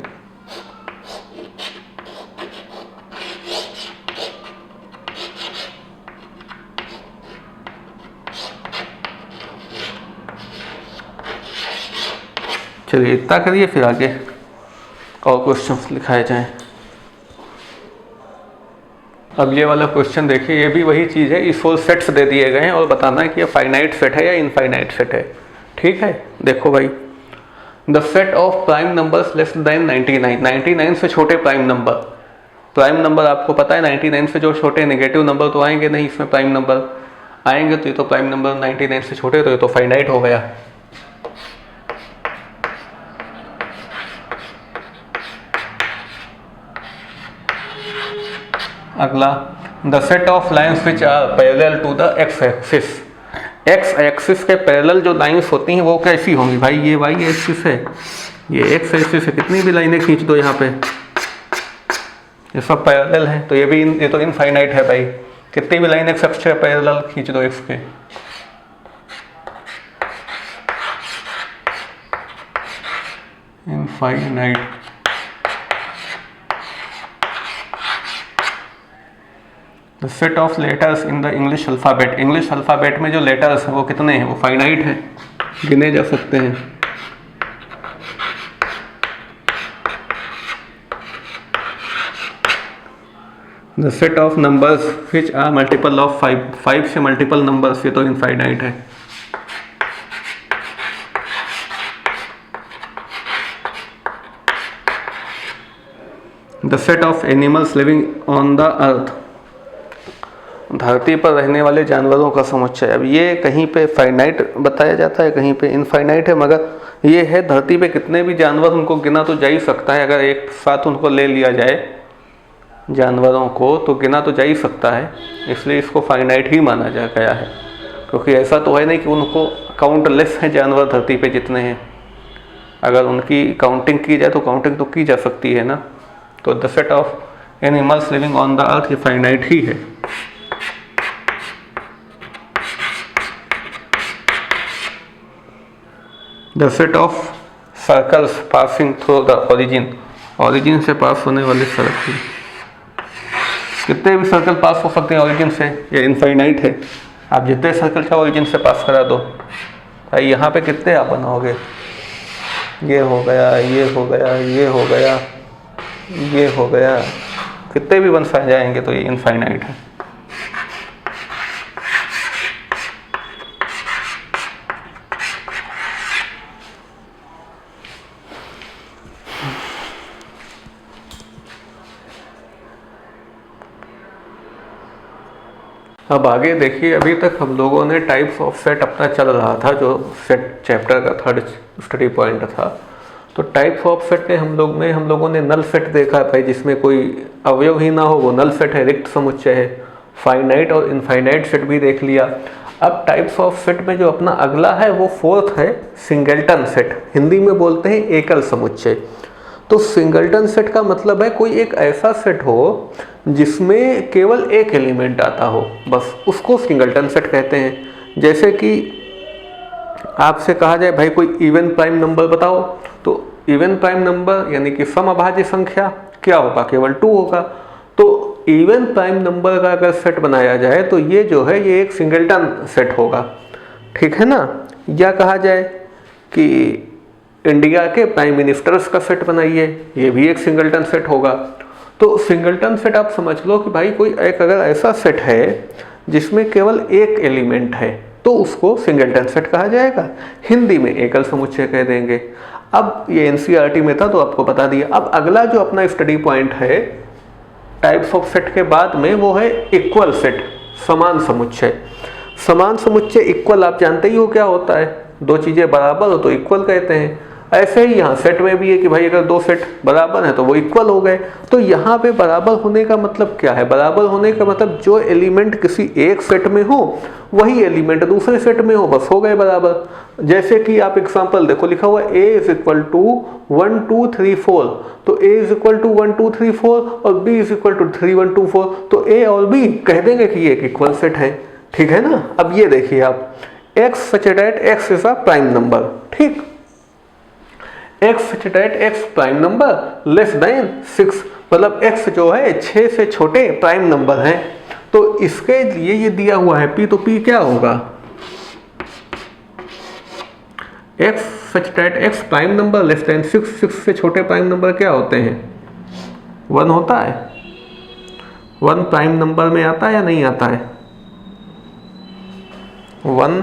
चलिए इतना करिए, फिर आगे और क्वेश्चंस लिखाए जाएं। अब ये वाला क्वेश्चन देखिए, ये भी वही चीज़ है, इस 4 सेट्स दे दिए गए हैं और बताना है कि ये फाइनाइट सेट है या इनफाइनाइट सेट है। ठीक है, देखो भाई, the set of prime numbers less than 99, 99 से छोटे प्राइम नंबर आपको पता है 99 से जो छोटे नेगेटिव नंबर तो आएंगे नहीं, इसमें प्राइम नंबर आएंगे, तो ये तो प्राइम नंबर 99 से छोटे, तो ये तो फाइनाइट हो गया। अगला, the set of lines which are parallel to the x axis, x axis के पैरेलल जो लाइन्स होती हैं वो कैसी होंगी भाई, ये वाई एक्सिस है, ये एक्स एक्सिस है, कितनी भी लाइनें खींच दो यहाँ पे, ये सब पैरेलल है, तो ये तो इनफाइनाइट है भाई, कितनी भी लाइन एक्स एक्सिस पैरेलल खींच दो एक्स के। Infinite. The set of letters in the English alphabet, English alphabet में जो लेटर्स हैं वो कितने हैं, वो फाइनाइट है, गिने जा सकते हैं। The set of numbers which are multiple of 5, 5 से मल्टीपल नंबर्स, ये तो इनफाइनाइट है। The set of animals living on the earth, धरती पर रहने वाले जानवरों का समुच्चय। अब ये कहीं पे फाइनाइट बताया जाता है, कहीं पे इनफाइनाइट है, मगर ये है धरती पे कितने भी जानवर, उनको गिना तो जा ही सकता है, अगर एक साथ उनको ले लिया जाए जानवरों को तो गिना तो जा ही सकता है, इसलिए इसको फाइनाइट ही माना जा गया है, क्योंकि ऐसा तो है नहीं कि उनको काउंटलेस हैं जानवर धरती पे जितने हैं, अगर उनकी काउंटिंग की जाए तो काउंटिंग तो की जा सकती है ना। तो the set of animals living on the अर्थ ये फाइनाइट ही है। The set of circles passing through the origin, origin से पास होने वाले सर्कल, कितने भी सर्कल पास हो सकते हैं ओरिजिन से, ये इनफाइनाइट है, आप जितने सर्कल चाहो ओरिजिन से पास करा दो। भाई यहाँ पे कितने आप बनाओगे, ये हो गया, ये हो गया, ये हो गया, ये हो गया, कितने भी बन जाएंगे, तो ये इनफाइनाइट है। अब आगे देखिए, अभी तक हम लोगों ने टाइप्स ऑफ सेट अपना चल रहा था, जो सेट चैप्टर का 3rd स्टडी पॉइंट था। तो टाइप्स ऑफ सेट में हम लोगों ने नल सेट देखा है भाई, जिसमें कोई अवयव ही ना हो, वो नल सेट है, रिक्त समुच्चय है। फाइनाइट और इनफाइनाइट सेट भी देख लिया। अब टाइप्स ऑफ सेट में जो अपना अगला है वो 4th है, सिंगल्टन सेट, हिंदी में बोलते हैं एकल समुच्चय। तो सिंगल्टन सेट का मतलब है कोई एक ऐसा सेट हो जिसमें केवल एक एलिमेंट आता हो, बस उसको सिंगल्टन सेट कहते हैं। जैसे कि आपसे कहा जाए भाई कोई इवन प्राइम नंबर बताओ, तो इवन प्राइम नंबर यानी कि समअभाज्य संख्या क्या होगा, केवल 2 होगा। तो इवन प्राइम नंबर का अगर सेट बनाया जाए तो ये जो है ये एक सिंगल्टन सेट होगा, ठीक है ना। या कहा जाए कि इंडिया के प्राइम मिनिस्टर्स का सेट बनाइए, ये भी एक सिंगल्टन सेट होगा। तो सिंगल्टन सेट आप समझ लो कि भाई कोई एक अगर ऐसा सेट है जिसमें केवल एक एलिमेंट है तो उसको सिंगल्टन सेट कहा जाएगा, हिंदी में एकल समुच्चय कह देंगे। अब ये एनसीईआरटी में था तो आपको बता दिया। अब अगला जो अपना स्टडी पॉइंट है टाइप्स ऑफ सेट के बाद में, वो है इक्वल सेट, समान समुच्चय। समान समुच्चय इक्वल आप जानते ही हो क्या होता है, दो चीजें बराबर हो तो इक्वल कहते हैं। ऐसे ही यहाँ सेट में भी है कि भाई अगर दो सेट बराबर हैं तो वो इक्वल हो गए। तो यहाँ पे बराबर होने का मतलब क्या है, बराबर होने का मतलब जो एलिमेंट किसी एक सेट में हो वही एलिमेंट दूसरे सेट में हो, बस हो गए बराबर। जैसे कि आप एग्जांपल देखो, लिखा हुआ a इज इक्वल टू 1 2 3 4, तो a इज इक्वल टू 1 2 3 4 और b इज इक्वल टू 3 1 2 4, तो a और b कह देंगे कि ये एक इक्वल सेट है, ठीक है ना। अब ये देखिए आप, x such that x is a prime number, ठीक, x such that x prime number less than 6, मतलब x जो है 6 से छोटे प्राइम नंबर हैं। तो इसके लिए ये दिया हुआ है p, तो p क्या होगा, x such that x prime number less than 6, 6 से छोटे प्राइम नंबर क्या होते हैं, 1 होता है। 1 प्राइम नंबर में आता है या नहीं आता है, 1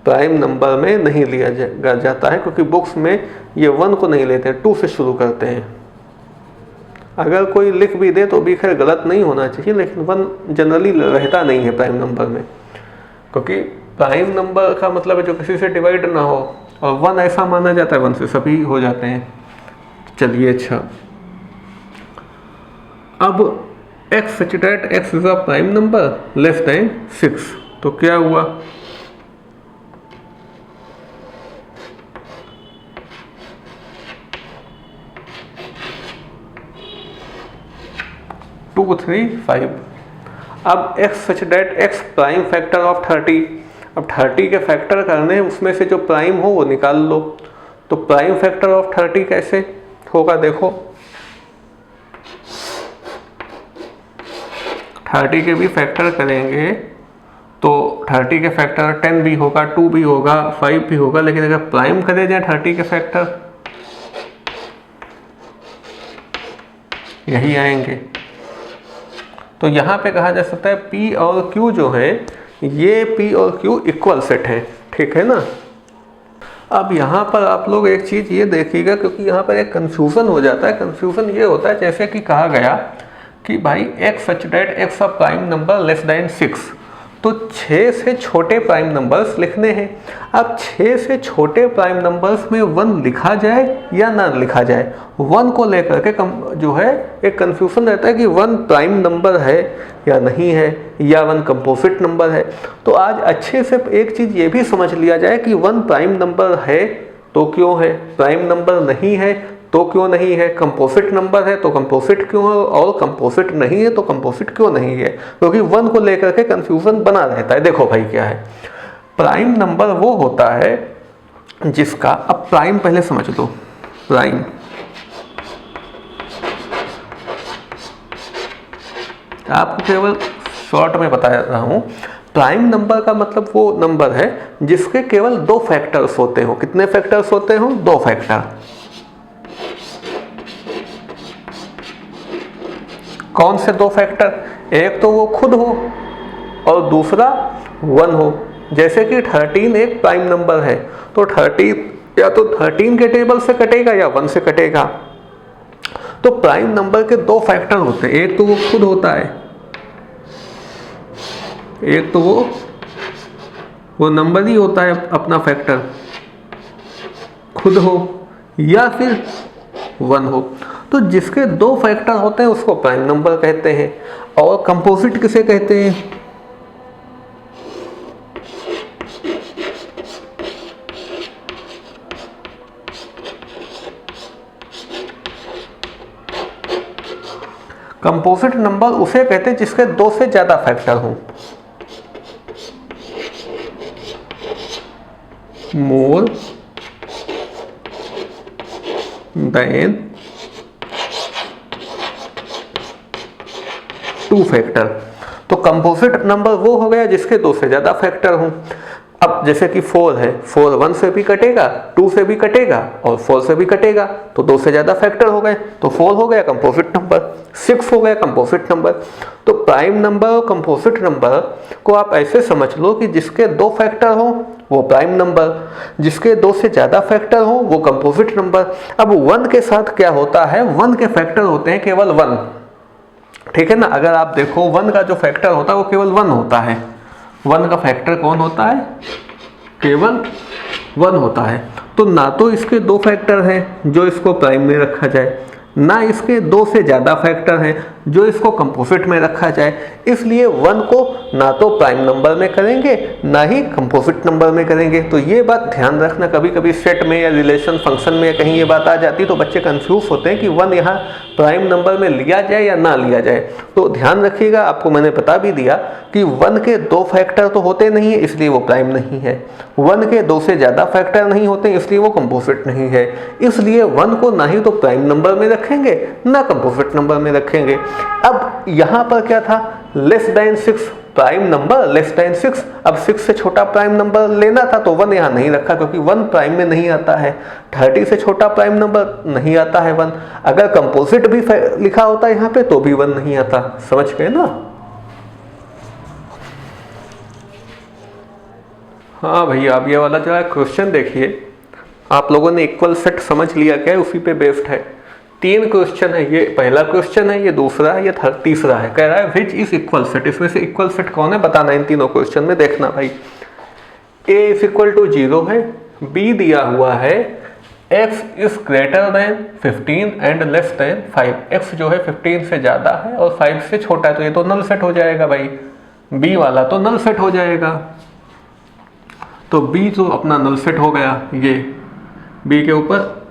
प्राइम नंबर में नहीं लिया जाता है, क्योंकि बुक्स में ये 1 को नहीं लेते हैं, 2 से शुरू करते हैं। अगर कोई लिख भी दे तो भी खैर गलत नहीं होना चाहिए, लेकिन 1 जनरली रहता नहीं है प्राइम नंबर में, क्योंकि प्राइम नंबर का मतलब है जो किसी से डिवाइड ना हो, और 1 ऐसा माना जाता है 1 से सभी हो जाते हैं। चलिए अच्छा, अब x such that x is a prime number less than 6, तो क्या हुआ, टू 3 5। अब x such that x prime factor of 30, अब 30 के फैक्टर करने, उसमें से जो प्राइम हो वो निकाल लो। तो प्राइम फैक्टर ऑफ 30 कैसे होगा, देखो 30 के भी फैक्टर करेंगे तो 30 के फैक्टर 10 भी होगा, 2 भी होगा, 5 भी होगा, लेकिन अगर प्राइम करे जाए 30 के फैक्टर यही आएंगे। तो यहाँ पे कहा जा सकता है P और Q जो है, ये P और Q इक्वल सेट है, ठीक है ना। अब यहाँ पर आप लोग एक चीज़ ये देखिएगा, क्योंकि यहाँ पर एक कंफ्यूजन हो जाता है। कंफ्यूजन ये होता है जैसे कि कहा गया कि भाई x such that x a prime number less than 6, तो 6 से छोटे प्राइम नंबर्स लिखने हैं। अब 6 से छोटे प्राइम नंबर्स में 1 लिखा जाए या ना लिखा जाए, 1 को लेकर के जो है एक कंफ्यूजन रहता है कि 1 प्राइम नंबर है या नहीं है, या 1 कंपोजिट नंबर है। तो आज अच्छे से एक चीज़ ये भी समझ लिया जाए कि 1 प्राइम नंबर है तो क्यों है, प्राइम नंबर नहीं है तो क्यों नहीं है, कंपोजिट नंबर है तो कंपोजिट क्यों है, और कंपोजिट नहीं है तो कंपोजिट क्यों नहीं है, क्योंकि 1 को लेकर के कंफ्यूजन बना रहता है। देखो भाई क्या है, प्राइम नंबर वो होता है जिसका, अब प्राइम पहले समझ लो, प्राइम आपको केवल शॉर्ट में बता रहा हूं, प्राइम नंबर का मतलब वो नंबर है जिसके केवल 2 फैक्टर्स होते हो। कितने फैक्टर्स होते हो, 2 फैक्टर। कौन से 2 फैक्टर, एक तो वो खुद हो और दूसरा 1 हो। जैसे कि 13 एक प्राइम नंबर है, तो 13 या तो 13 के टेबल से कटेगा या 1 से कटेगा। तो प्राइम नंबर के 2 फैक्टर होते हैं, एक तो वो खुद होता है, एक तो वो नंबर ही होता है अपना फैक्टर, खुद हो या फिर 1 हो। तो जिसके 2 फैक्टर होते हैं उसको प्राइम नंबर कहते हैं। और कंपोजिट किसे कहते हैं, कंपोजिट नंबर उसे कहते हैं जिसके 2 से ज्यादा फैक्टर हों। More than 2 factor. तो कंपोजिट नंबर वो हो गया जिसके 2 से ज्यादा फैक्टर हों। अब जैसे कि 4 है, 4 1 से भी कटेगा, 2 से भी कटेगा और 4 से भी कटेगा, तो 2 से ज्यादा फैक्टर हो गए, तो 4 हो गया कंपोजिट नंबर, 6 हो गया कंपोजिट नंबर। तो प्राइम नंबर और कंपोजिट नंबर को आप ऐसे समझ लो कि जिसके 2 फैक्टर हो वो प्राइम नंबर, जिसके 2 से ज्यादा फैक्टर हो वो कंपोजिट नंबर। अब 1 के साथ क्या होता है, 1 के फैक्टर होते हैं केवल 1, ठीक है ना। अगर आप देखो 1 का जो फैक्टर होता है वो केवल 1 होता है। 1 का फैक्टर कौन होता है, केवल 1 होता है। तो ना तो इसके 2 फैक्टर हैं जो इसको प्राइम में रखा जाए, ना इसके 2 से ज़्यादा फैक्टर हैं जो इसको कंपोजिट में रखा जाए। इसलिए 1 को ना तो प्राइम नंबर में करेंगे ना ही कंपोजिट नंबर में करेंगे। तो ये बात ध्यान रखना, कभी कभी सेट में या रिलेशन फंक्शन में कहीं ये बात आ जाती तो बच्चे कंफ्यूज होते हैं कि 1 यहाँ प्राइम नंबर में लिया जाए या ना लिया जाए। तो ध्यान रखिएगा, आपको मैंने बता भी दिया कि 1 के 2 फैक्टर तो होते नहीं है इसलिए वो प्राइम नहीं है, 1 के 2 से ज़्यादा फैक्टर नहीं होते इसलिए वो कंपोजिट नहीं है। इसलिए 1 को ना ही तो प्राइम नंबर में रखेंगे ना कंपोजिट नंबर में रखेंगे। अब यहाँ पर क्या था, less than 6 prime number, less than 6। अब 6 से छोटा प्राइम नंबर लेना था तो 1 यहाँ नहीं रखा क्योंकि 1 प्राइम में नहीं आता है। 30 से छोटा प्राइम नंबर नहीं आता है 1। अगर कंपोजिट भी लिखा होता है यहाँ पे तो भी 1 नहीं आता। समझ गए ना। हाँ भैया, अब ये वाला जो है क्वेश्चन देखिए, आप लोगों ने इक्वल सेट समझ लिया क्या है, उसी पे बेस्ड है। 3 क्वेश्चन है, ये पहला क्वेश्चन है, ये दूसरा है, ये तीसरा है। कह रहा है विच इज इक्वल सेट, इसमें से इक्वल सेट कौन है बताना इन तीनों क्वेश्चन में। देखना भाई, a इज इक्वल टू 0 है, b दिया हुआ है x is greater than 15 and less than 5, x जो है 15 से ज़्यादा है और 5 से छोटा है, तो ये तो नल सेट हो जाएगा भाई, b वाला तो नल सेट हो जाएगा। तो b तो अपना नल सेट हो गया, ये b के ऊपर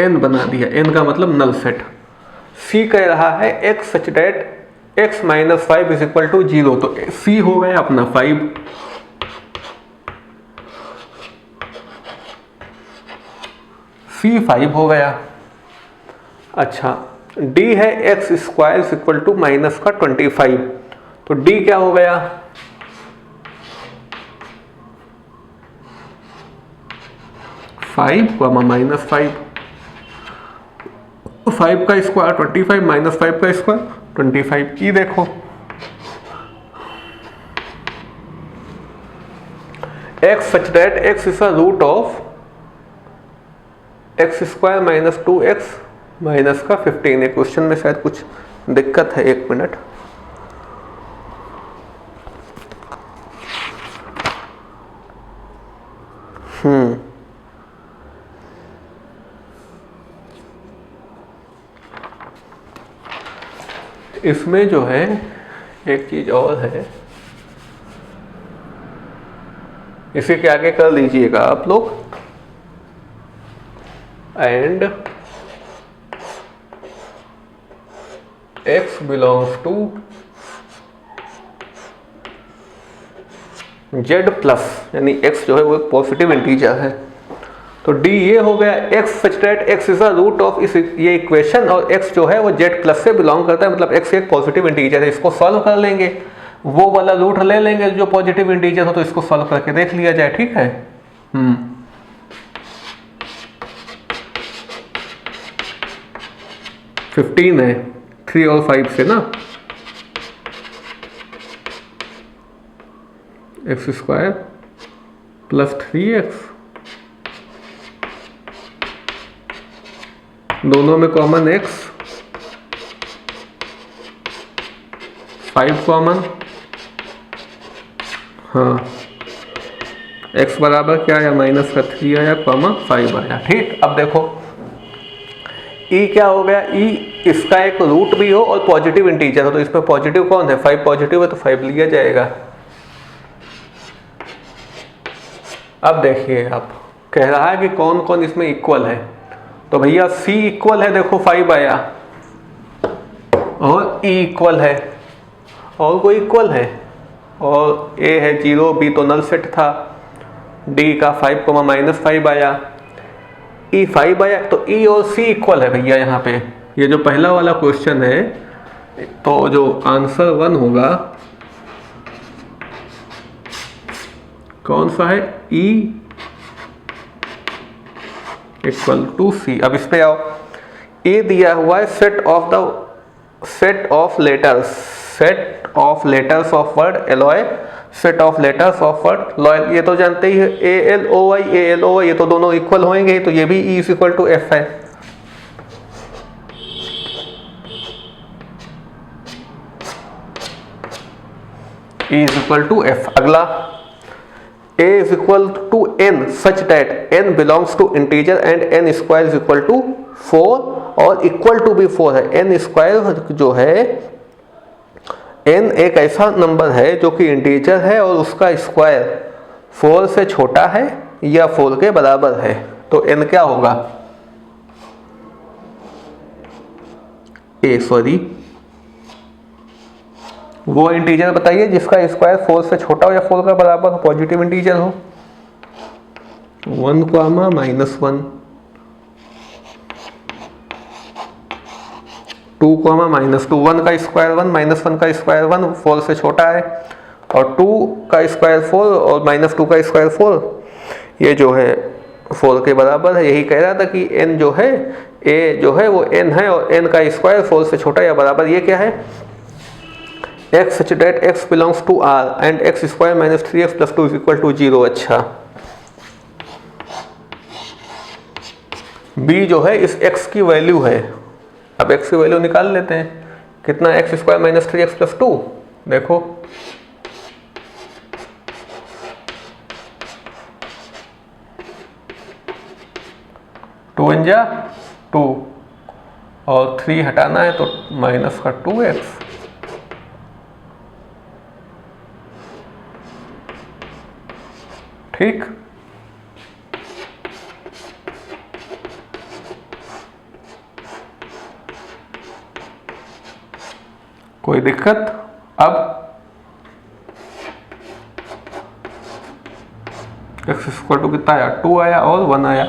n बना दिया, n का मतलब नल सेट। c कह रहा है x such that x minus 5 is equal to 0, तो c हो गया अपना 5। c 5 हो गया। अच्छा, d है x square is equal to minus का 25, तो d क्या हो गया, फाइव माइनस 5, 5 का स्क्वायर 25 माइनस 5 का स्क्वायर 25। ये देखो x such that x is a root of x square minus 2x minus का 15। ये क्वेश्चन में शायद कुछ दिक्कत है, 1 मिनट। इसमें जो है एक चीज और है, इसे के आगे कर लीजिएगा आप लोग, and x belongs to z plus, यानी x जो है वो एक पॉजिटिव इंटीजर है। तो d ये हो गया x such that x is a root of इस ये इक्वेशन, और x जो है वो z प्लस से बिलोंग करता है, मतलब x एक पॉजिटिव इंटीजर है। इसको सॉल्व कर लेंगे, वो वाला रूट ले लेंगे जो पॉजिटिव इंटीजर हो, तो इसको सॉल्व करके देख लिया जाए, ठीक है। 15 है 3 और 5 से ना, x स्क्वायर प्लस 3x, दोनों में कॉमन x, 5 कॉमन, हाँ x बराबर क्या आया, माइनस का 3 आया, कॉमन 5 आया, ठीक। अब देखो e क्या हो गया, e इसका एक रूट भी हो और पॉजिटिव इंटीजर हो, तो इसमें पॉजिटिव कौन है, 5 पॉजिटिव है, तो 5 लिया जाएगा। अब देखिए, आप कह रहा है कि कौन कौन इसमें इक्वल है, तो भैया c इक्वल है, देखो 5 आया, और e इक्वल है, और कोई इक्वल है, और a है 0, b तो नल सेट था, d का 5 माइनस 5 आया, e 5 आया, तो e और c इक्वल है भैया। यहाँ पे ये जो पहला वाला क्वेश्चन है, तो जो आंसर 1 होगा कौन सा है, e इक्वल टू सी। अब इस पे आओ, ए दिया हुआ है set of letters of word alloy, set of letters of word loyal, ये तो जानते ही है, ALOI ये तो दोनों इक्वल होंगे, तो ये भी E is equal to F है। E is equal to F। अगला a is equal to n such that n belongs to integer and n square is equal to 4, और equal to भी 4 है। n स्क्वायर जो है, n एक ऐसा number है जो कि इंटीजर है और उसका स्क्वायर 4 से छोटा है या 4 के बराबर है, तो n क्या होगा, वो इंटीजर बताइए जिसका स्क्वायर 4 से छोटा हो या 4 का बराबर हो, पॉजिटिव इंटीजर हो। 1 माइनस 1, 2 माइनस 2, 1 का स्क्वायर 1 माइनस 1 का स्क्वायर 1, 4 से छोटा है, और 2 का स्क्वायर 4 और माइनस 2 का स्क्वायर 4, ये जो है 4 के बराबर है। यही कह रहा था कि n जो है, a जो है वो n है, और n का स्क्वायर 4 से छोटा या बराबर, ये क्या है, x such that x belongs to R and x square minus 3x plus 2 is equal to 0। अच्छा, b जो है इस x की वैल्यू है। अब x की वैल्यू निकाल लेते हैं, कितना x square minus 3x plus 2, देखो 2 × 2 और 3 हटाना है तो माइनस का 2x, ठीक। कोई दिक्कत? अब x स्क्वायर टू कितना आया, 2 आया और 1 आया।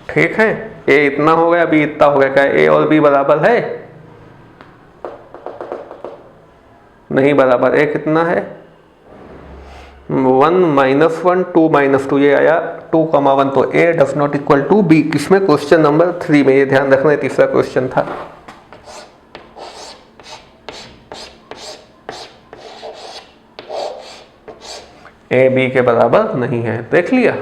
ठीक है, a इतना हो गया, b इतना हो गया। क्या a और b बराबर है? नहीं बराबर। a कितना है, 1 - 1 2 - 2, ये आया 2,1, तो a does not equal to b। किसमें? क्वेश्चन नंबर 3 में। ये ध्यान रखना, तीसरा क्वेश्चन था। a b के बराबर नहीं है, देख लिया।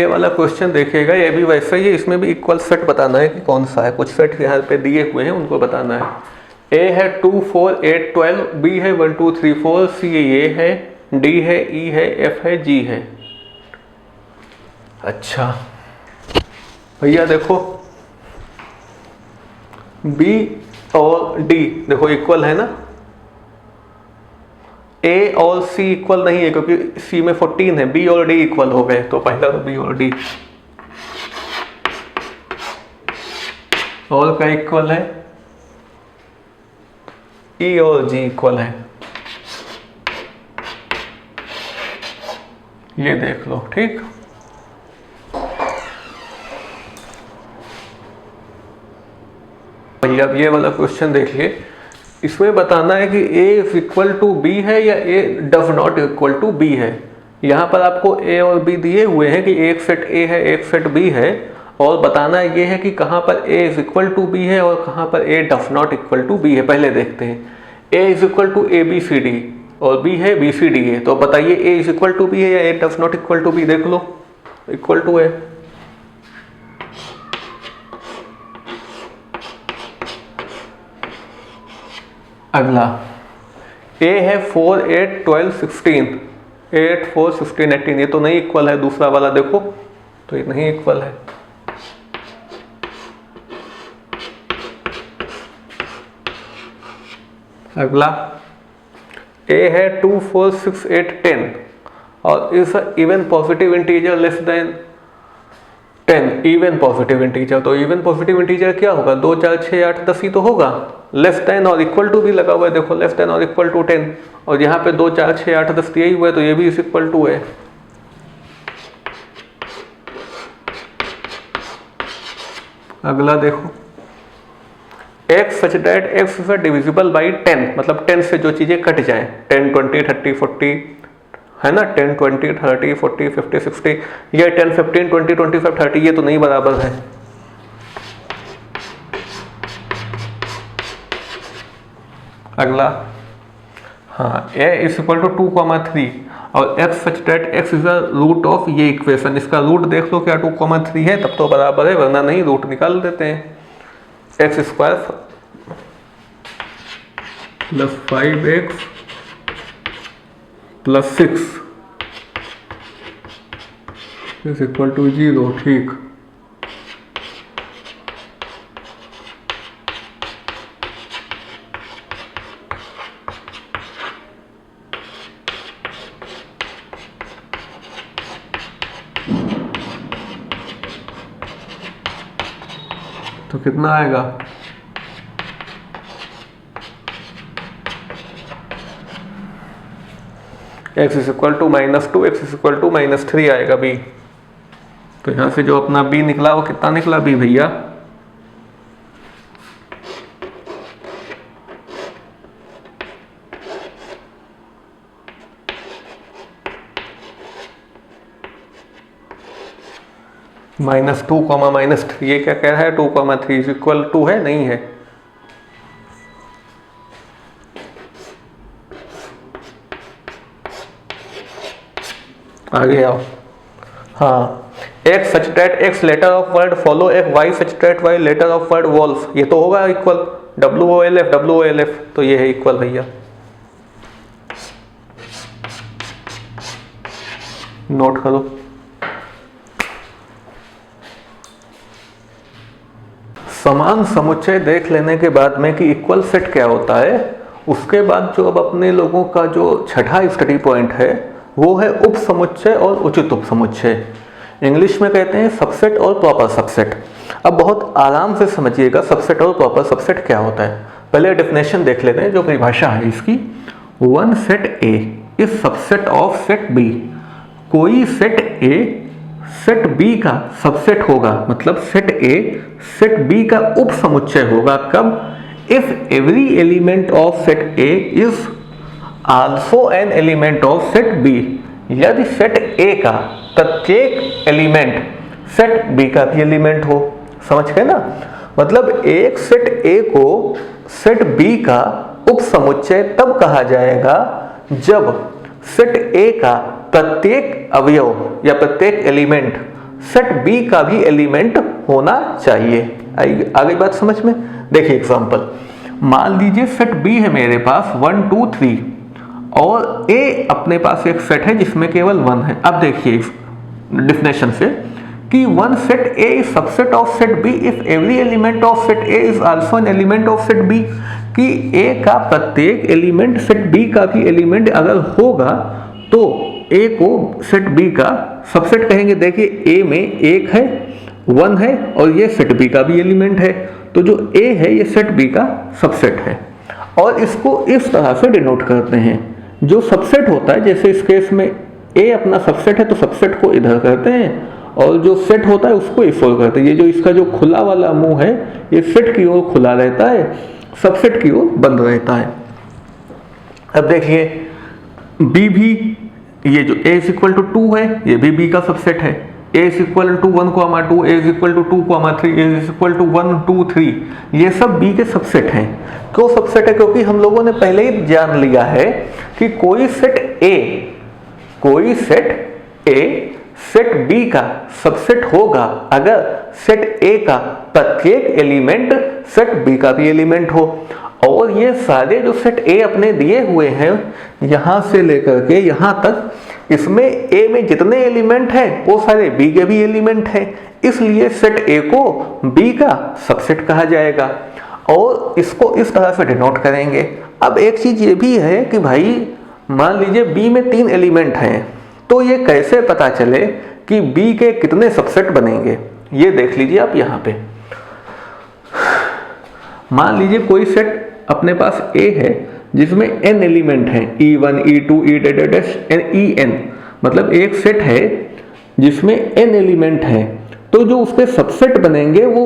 ये वाला क्वेश्चन देखिएगा, ये भी वैसे ही है, इसमें भी इक्वल सेट बताना है कि कौन सा है। कुछ सेट यहाँ पे दिए हुए हैं, उनको बताना है। A है 2 4 8 12, B है 1 2 3 4, C ये है, D है, E है, F है, G है। अच्छा भैया देखो, B और D देखो इक्वल है ना, A और C इक्वल नहीं है क्योंकि C में 14 है। B और D इक्वल हो गए, तो पहला तो B और D। और क्या इक्वल है? E और G इक्वल है, ये देख लो, ठीक। भैया अब ये वाला क्वेश्चन देखिए, इसमें बताना है कि A is equal to B है या A does not equal to B है। यहाँ पर आपको A और B दिए हुए हैं कि एक सेट A है एक सेट B है, और बताना ये है कि कहाँ पर A is equal to B है और कहाँ पर A does not equal to B है। पहले देखते हैं, A is equal to ABCD और B है BCD है, तो बताइए A is equal to B है या A does not equal to B। देख लो, इक्वल टू है। अगला A है 4 8 12 16, 8 4 16 18, ये तो नहीं इक्वल है। दूसरा वाला देखो, तो ये नहीं इक्वल है। अगला A है 2 4 6 8 10 और is even positive integer less than 10, even positive integer. तो इवन पॉजिटिव इंटीजर क्या होगा, 2 4 6 8 10 ही तो होगा। लेस देन और इक्वल टू भी लगा हुआ है, देखो लेस देन और इक्वल टू 10, और यहाँ पे 2 4 6 8 10 यही हुआ है, तो ये भी इस इक्वल टू है। अगला देखो, x such that x is divisible by 10, मतलब 10 से जो चीजें कट जाएं, 10 20 30 40 है ना, 10 20 30 40 50 60, ये 10 15 20 25 30, ये तो नहीं बराबर है। अगला हाँ, a इज इक्वल टू 2,3 और x such that x is the root of ये इक्वेशन। इसका रूट देख लो, क्या 2,3 है, तब तो बराबर है, वरना नहीं। रूट निकाल देते हैं। X square plus 5x plus 6 is equal to 0, ठीक। तो कितना आएगा, x is equal to -2, x is equal to -3 आएगा b। तो यहां से जो अपना b निकला वो कितना निकला b भैया, -2, -3, ये क्या कह रहा है? 2, 3 इक्वल टू है, नहीं है? आगे आओ। हाँ, X such that X letter of word follow एक Y such that Y letter of word wolf, ये तो होगा इक्वल। WOLF, तो ये है इक्वल भैया, नोट करो। समान समुच्चय देख लेने के बाद में कि इक्वल सेट क्या होता है, उसके बाद जो अब अपने लोगों का जो छठा स्टडी पॉइंट है वो है उप समुच्चय और उचित उप समुच्चय। इंग्लिश में कहते हैं सबसेट और प्रॉपर सबसेट। अब बहुत आराम से समझिएगा सबसेट और प्रॉपर सबसेट क्या होता है। पहले डेफिनेशन देख लेते हैं, जो परिभाषा है इसकी। One set A is subset of set B. कोई सेट ए सेट बी का सबसेट होगा, मतलब सेट ए सेट बी का उप समुच्चय होगा। कब? If every element of set A is also an element of set B. यदि सेट ए का प्रत्येक एलिमेंट सेट बी का भी एलिमेंट हो। समझ गए ना? मतलब एक सेट ए को सेट बी का उप समुच्चय तब कहा जाएगा जब सेट ए का प्रत्येक अवयव या प्रत्येक एलिमेंट सेट बी का भी एलिमेंट होना चाहिए। आगे बात समझ में? देखिए एग्जांपल, मान लीजिए सेट बी है मेरे पास 1 2 3 और ए अपने पास एक सेट है जिसमें केवल 1 है। अब देखिए डिफिनेशन से कि one set A is subset of set B if every element of set A is also an element of set B. कि ए का प्रत्येक एलिमेंट सेट बी का भी एलिमेंट अगर होगा तो ए को सेट बी का सबसेट कहेंगे। देखिए ए में एक है, 1 है और ये सेट बी का भी एलिमेंट है, तो जो ए है ये सेट बी का सबसेट है। और इसको इस तरह से डिनोट करते हैं। जो सबसेट होता है, जैसे इस केस में ए अपना सबसेट है तो सबसेट को इधर करते हैं और जो सेट होता है उसको इस ओर करते हैं। ये जो इसका जो खुला वाला मुंह है ये सेट की ओर खुला रहता है, सबसेट की ओर बंद रहता है। अब देखिए बी भी, ये जो a इज इक्वल टू 2 है ये भी b का सबसेट है। a is equal to 1, 2, a is equal to 2, 3, a is equal to 1 2 3, ये सब b के सबसेट हैं। क्यों सबसेट है? क्योंकि हम लोगों ने पहले ही जान लिया है कि कोई सेट a सेट b का सबसेट होगा अगर सेट a का प्रत्येक एलिमेंट सेट b का भी एलिमेंट हो। और ये सारे जो सेट A अपने दिए हुए हैं यहां से लेकर के यहां तक, इसमें A में जितने एलिमेंट हैं वो सारे B के भी एलिमेंट हैं, इसलिए सेट A को B का सबसेट कहा जाएगा और इसको इस तरह से डिनोट करेंगे। अब एक चीज ये भी है कि भाई मान लीजिए B में 3 एलिमेंट हैं, तो ये कैसे पता चले कि B के कितने सबसेट बनेंगे? ये देख लीजिए आप यहाँ पे। मान लीजिए कोई सेट अपने पास A है जिसमें n एलिमेंट हैं, E1 E2 E n, मतलब एक सेट है जिसमें n एलिमेंट हैं, तो जो उसके सबसेट बनेंगे वो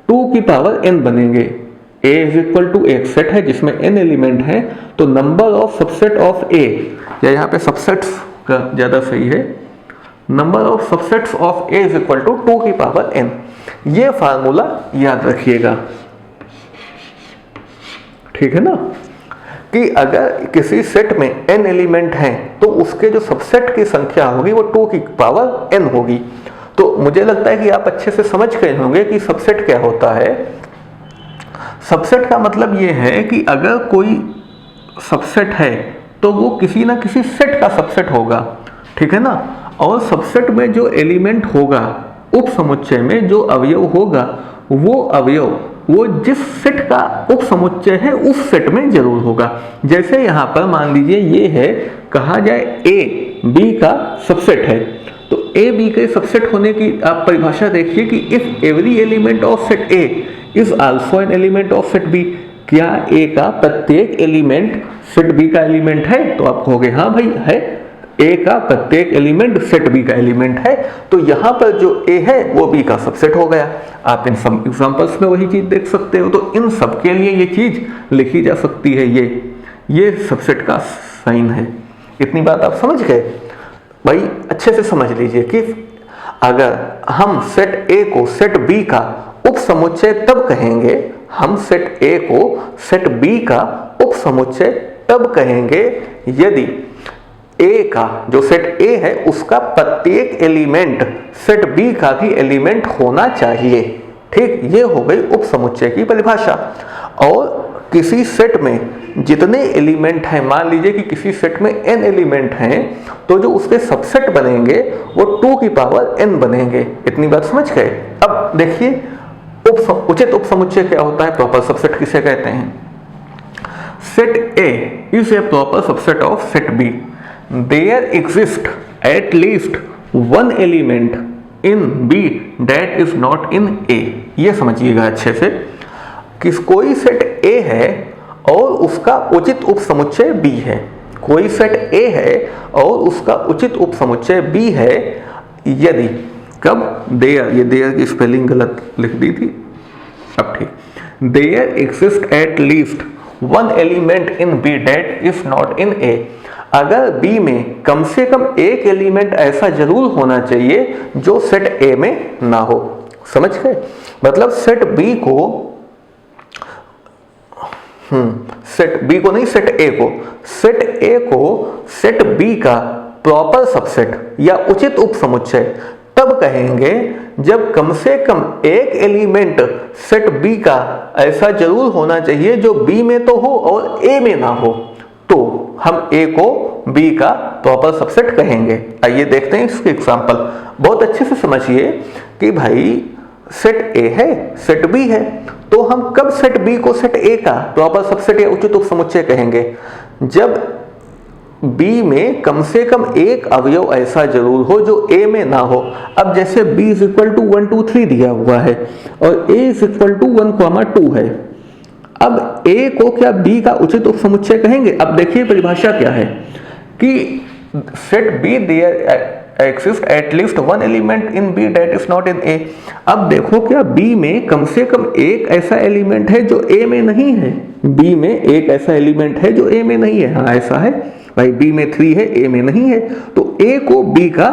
2 की पावर n बनेंगे। A इज इक्वल टू एक सेट है जिसमें n एलिमेंट हैं, तो number of subset of A, या यहाँ पे सबसेट्स का ज़्यादा सही है, number of subsets of A is equal to 2 की पावर n। ये फार्मूला याद रखिएगा, ठीक है ना? कि अगर किसी सेट में n एलिमेंट हैं तो उसके जो सबसेट की संख्या होगी वो 2 की पावर n होगी। तो मुझे लगता है कि आप अच्छे से समझ गए होंगे कि सबसेट क्या होता है। सबसेट का मतलब ये है कि अगर कोई सबसेट है तो वो किसी ना किसी सेट का सबसेट होगा, ठीक है ना? और सबसेट में जो एलिमेंट होगा, उप समुच्चय में जो अवयव होगा, वो अवयव वो जिस सेट का उप समुच्चय है उस सेट में जरूर होगा। जैसे यहाँ पर मान लीजिए ये है, कहा जाए A B का सबसेट है, तो A B के सबसेट होने की आप परिभाषा देखिए कि if every element of set A is also an element of set B। क्या A का प्रत्येक एलिमेंट सेट B का एलिमेंट है? तो आप कहोगे हाँ भाई है, A का प्रत्येक एलिमेंट सेट B का एलिमेंट है, तो यहाँ पर जो A है वो B का सबसेट हो गया। आप इन सब एग्जांपल्स में वही चीज देख सकते हो। तो इन सब के लिए ये चीज लिखी जा सकती है, ये सबसेट का साइन है। इतनी बात आप समझ गए भाई? अच्छे से समझ लीजिए कि
अगर हम सेट ए को सेट बी का उप समुच्चय तब कहेंगे, हम सेट ए को सेट बी का उप समुच्चय तब कहेंगे यदि ए का जो सेट ए है उसका प्रत्येक एलिमेंट सेट बी का भी एलिमेंट होना चाहिए। ठीक, ये हो गई उप समुच्चय की परिभाषा। और किसी सेट में जितने एलिमेंट हैं, मान लीजिए कि किसी सेट में n एलिमेंट हैं, तो जो उसके सबसेट बनेंगे वो 2 की पावर n बनेंगे। इतनी बात समझ गए। अब देखिए उचित उप समुच्चय क्या होता है, प्रॉपर सबसेट किसे कहते हैं। Set A is a proper subset of set B। There exist at least one element in B that is not in A। ये समझिएगा अच्छे से कि कोई सेट A है और उसका उचित उप समुच्चय B है। कोई सेट A है और उसका उचित उप समुच्चय B है यदि कब देयर, ये देयर की स्पेलिंग गलत लिख दी थी, अब ठीक, there exist at least one element in B that is not in A। अगर B में कम से कम एक एलिमेंट ऐसा जरूर होना चाहिए जो सेट A में ना हो। समझ गए, मतलब सेट B को सेट B को नहीं, सेट A को, सेट A को सेट B का प्रॉपर सबसेट या उचित उप समुच्चय तब कहेंगे जब कम से कम एक एलिमेंट सेट B का ऐसा जरूर होना चाहिए जो B में तो हो और A में ना हो, तो हम A को B का प्रॉपर सबसेट कहेंगे। आइए देखते हैं इसके एग्जांपल। बहुत अच्छे से समझिए कि भाई सेट A है, सेट B है, तो हम कब सेट B को सेट A का प्रॉपर सबसेट या उचित उप समुच्चय कहेंगे, जब B में कम से कम एक अवयव ऐसा जरूर हो जो A में ना हो। अब जैसे B इज इक्वल टू 1 2 3 दिया हुआ है और A इज इक्वल टू 1 2 है। अब A को क्या B का उचित उप समुच्चय कहेंगे। अब देखिए परिभाषा क्या है कि set B there exist at least one element in B that is not in A। अब देखो क्या B में कम से कम एक ऐसा एलिमेंट है जो A में नहीं है। B में एक ऐसा एलिमेंट है जो A में नहीं है। हाँ ऐसा है भाई, B में 3 है, A में नहीं है, तो A को B का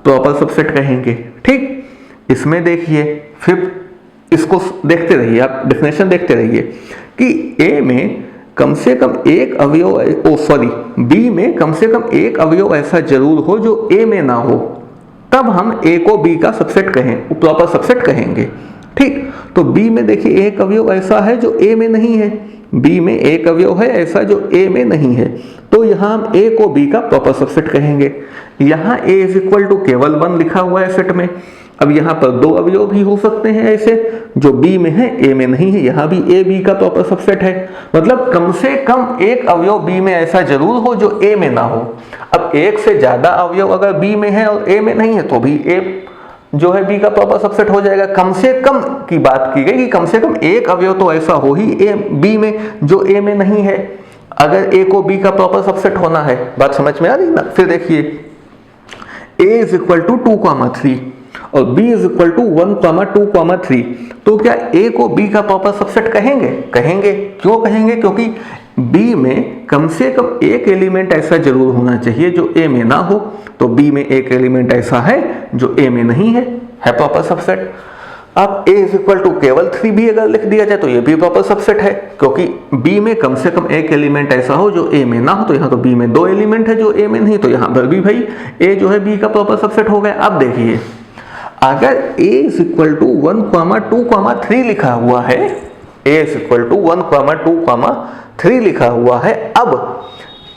प्रॉपर सबसेट कहेंगे। ठीक, इसमें देखिए, फिर इसको देखते रहिए, आप डेफिनेशन देखते रहिए कि A में कम से कम एक अवयव, B में कम से कम एक अवयव ऐसा जरूर हो जो A में ना हो, तब हम A को B का सबसेट कहें, प्रॉपर सबसेट कहेंगे। ठीक, तो B में देखिए एक अवयव ऐसा है जो A में नहीं है, B में एक अवयव है ऐसा जो A में नहीं है, तो यहाँ हम A को B का प्रॉपर सबसेट कहेंगे। यहाँ A इज इक्वल टू केवल 1 लिखा हुआ है सेट में। अब यहाँ पर 2 अवयव भी हो सकते हैं ऐसे जो B में है A में नहीं है, यहाँ भी A B का प्रॉपर सबसेट है। मतलब कम से कम एक अवयव B में ऐसा जरूर हो जो A में ना हो। अब एक से ज्यादा अवयव अगर B में है और A में नहीं है तो भी A जो है B का प्रॉपर सबसेट हो जाएगा। कम से कम की बात की गई कि कम से कम एक अवयव तो ऐसा हो ही B में जो A में नहीं है, अगर A को B का प्रॉपर सबसेट होना है। बात समझ में आ रही ना। फिर देखिए A इज इक्वल टू 2, 3 और B इज इक्वल टू 1, 2, 3, तो क्या A को B का प्रॉपर सबसेट कहेंगे? कहेंगे। क्यों कहेंगे? क्योंकि B में कम से कम एक एलिमेंट ऐसा जरूर होना चाहिए जो A में ना हो, तो B में एक एलिमेंट ऐसा है जो A में नहीं है प्रॉपर सबसेट। अब A इज इक्वल टू केवल 3 भी अगर लिख दिया जाए तो ये भी प्रॉपर सबसेट है, क्योंकि B में कम से कम एक एलिमेंट ऐसा हो जो A में ना हो, तो यहाँ तो B में 2 एलिमेंट है जो A में नहीं, तो यहाँ पर भी भाई A जो है B का प्रॉपर सबसेट हो गया। अब देखिए अगर A इज इक्वल टू 1, 2, 3 लिखा हुआ है, A इज इक्वल टू 1, 2, 3 लिखा हुआ है, अब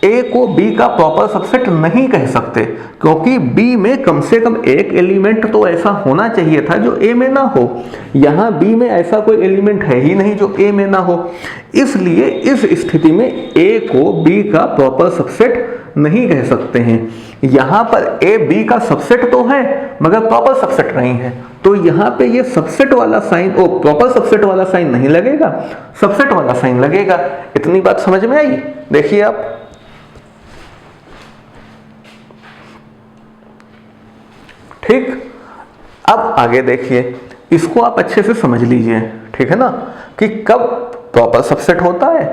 A को B का प्रॉपर सबसेट नहीं कह सकते, क्योंकि B में कम से कम एक एलिमेंट तो ऐसा होना चाहिए था जो A में ना हो। यहाँ B में ऐसा कोई एलिमेंट है ही नहीं जो A में ना हो, इसलिए इस स्थिति में A को B का प्रॉपर सबसेट नहीं कह सकते हैं। यहाँ पर A B का सबसेट तो है मगर प्रॉपर सबसेट नहीं है, तो यहाँ पे ये सबसेट वाला साइन, प्रॉपर सबसेट वाला साइन नहीं लगेगा, सबसेट वाला साइन लगेगा। इतनी बात समझ में आई? देखिए आप, ठीक। अब आगे देखिए, इसको आप अच्छे से समझ लीजिए, ठीक है ना, कि कब प्रॉपर सबसेट होता है,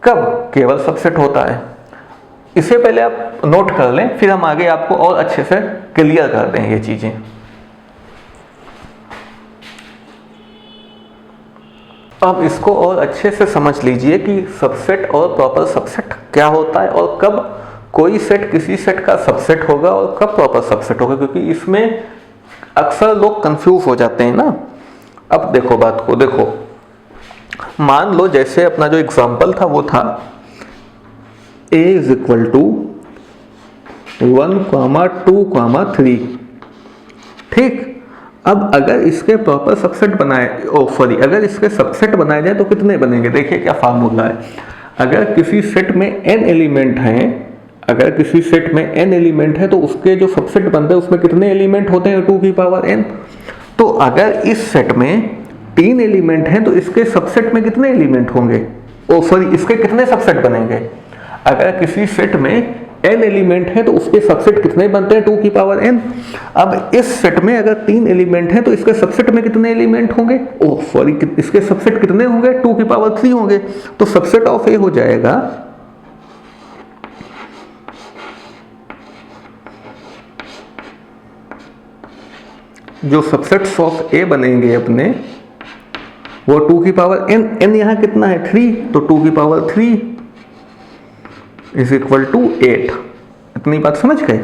कब केवल सबसेट होता है। इससे पहले आप नोट कर लें, फिर हम आगे आपको और अच्छे से क्लियर कर दें ये चीजें। अब इसको और अच्छे से समझ लीजिए कि सबसेट और प्रॉपर सबसेट क्या होता है और कब कोई सेट किसी सेट का सबसेट होगा और कब प्रॉपर सबसेट होगा, क्योंकि इसमें अक्सर लोग कंफ्यूज हो जाते हैं ना। अब देखो बात को, देखो मान लो जैसे अपना जो एग्जांपल था वो था a इज इक्वल टू 1, 2, 3। ठीक, अब अगर इसके प्रॉपर सबसेट बनाए अगर इसके सबसेट बनाए जाए तो कितने बनेंगे? देखिए क्या फार्मूला है। अगर किसी सेट में n एलिमेंट हैं, अगर किसी सेट में n एलिमेंट है तो उसके जो सबसेट बनते हैं उसमें कितने एलिमेंट होते हैं? 2 की पावर n। तो अगर इस सेट में 3 एलिमेंट हैं तो इसके सबसेट में कितने एलिमेंट होंगे? इसके कितने सबसेट बनेंगे? अगर किसी सेट में n एलिमेंट है तो उसके सबसेट कितने बनते हैं? 2 की पावर n। अब इस सेट में अगर 3 एलिमेंट हैं तो इसके सबसेट में कितने एलिमेंट होंगे? इसके सबसेट कितने होंगे? 2 की पावर 3 होंगे। तो सबसेट ऑफ ए हो जाएगा जो सबसेट्स ऑफ ए बनेंगे अपने वो 2 की पावर n यहाँ कितना है? 3, तो 2 की पावर 3 इज इक्वल टू 8। इतनी बात समझ गए?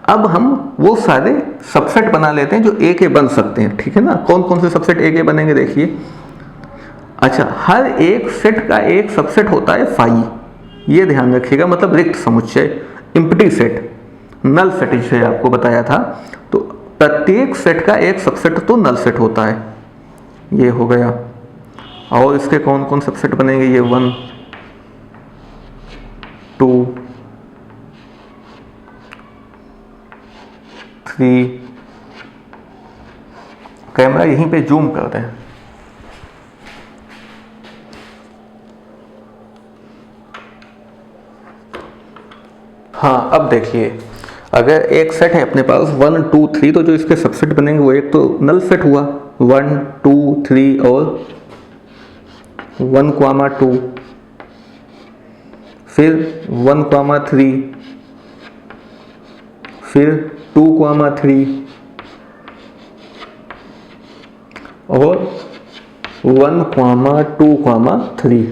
अब हम वो सारे सबसेट बना लेते हैं जो ए के बन सकते हैं, ठीक है ना। कौन कौन से सबसेट ए के बनेंगे देखिए। अच्छा, हर एक सेट का एक सबसेट होता है फाई, ये ध्यान रखिएगा, मतलब रिक्त समुच्चय, एम्प्टी सेट, नल सेट जिसे आपको बताया था। तो प्रत्येक सेट का एक सबसेट तो नल सेट होता है, ये हो गया। और इसके कौन कौन सबसेट बनेंगे? ये 1, 2, 3। कैमरा यहीं पे जूम कर दें। हाँ, अब देखिए अगर एक सेट है अपने पास 1, 2, 3, तो जो इसके सबसेट बनेंगे वो एक तो नल सेट हुआ 1, 2, 3 और 1, 2, फिर 1, 3, फिर 2, 3 और 1, 2, 3।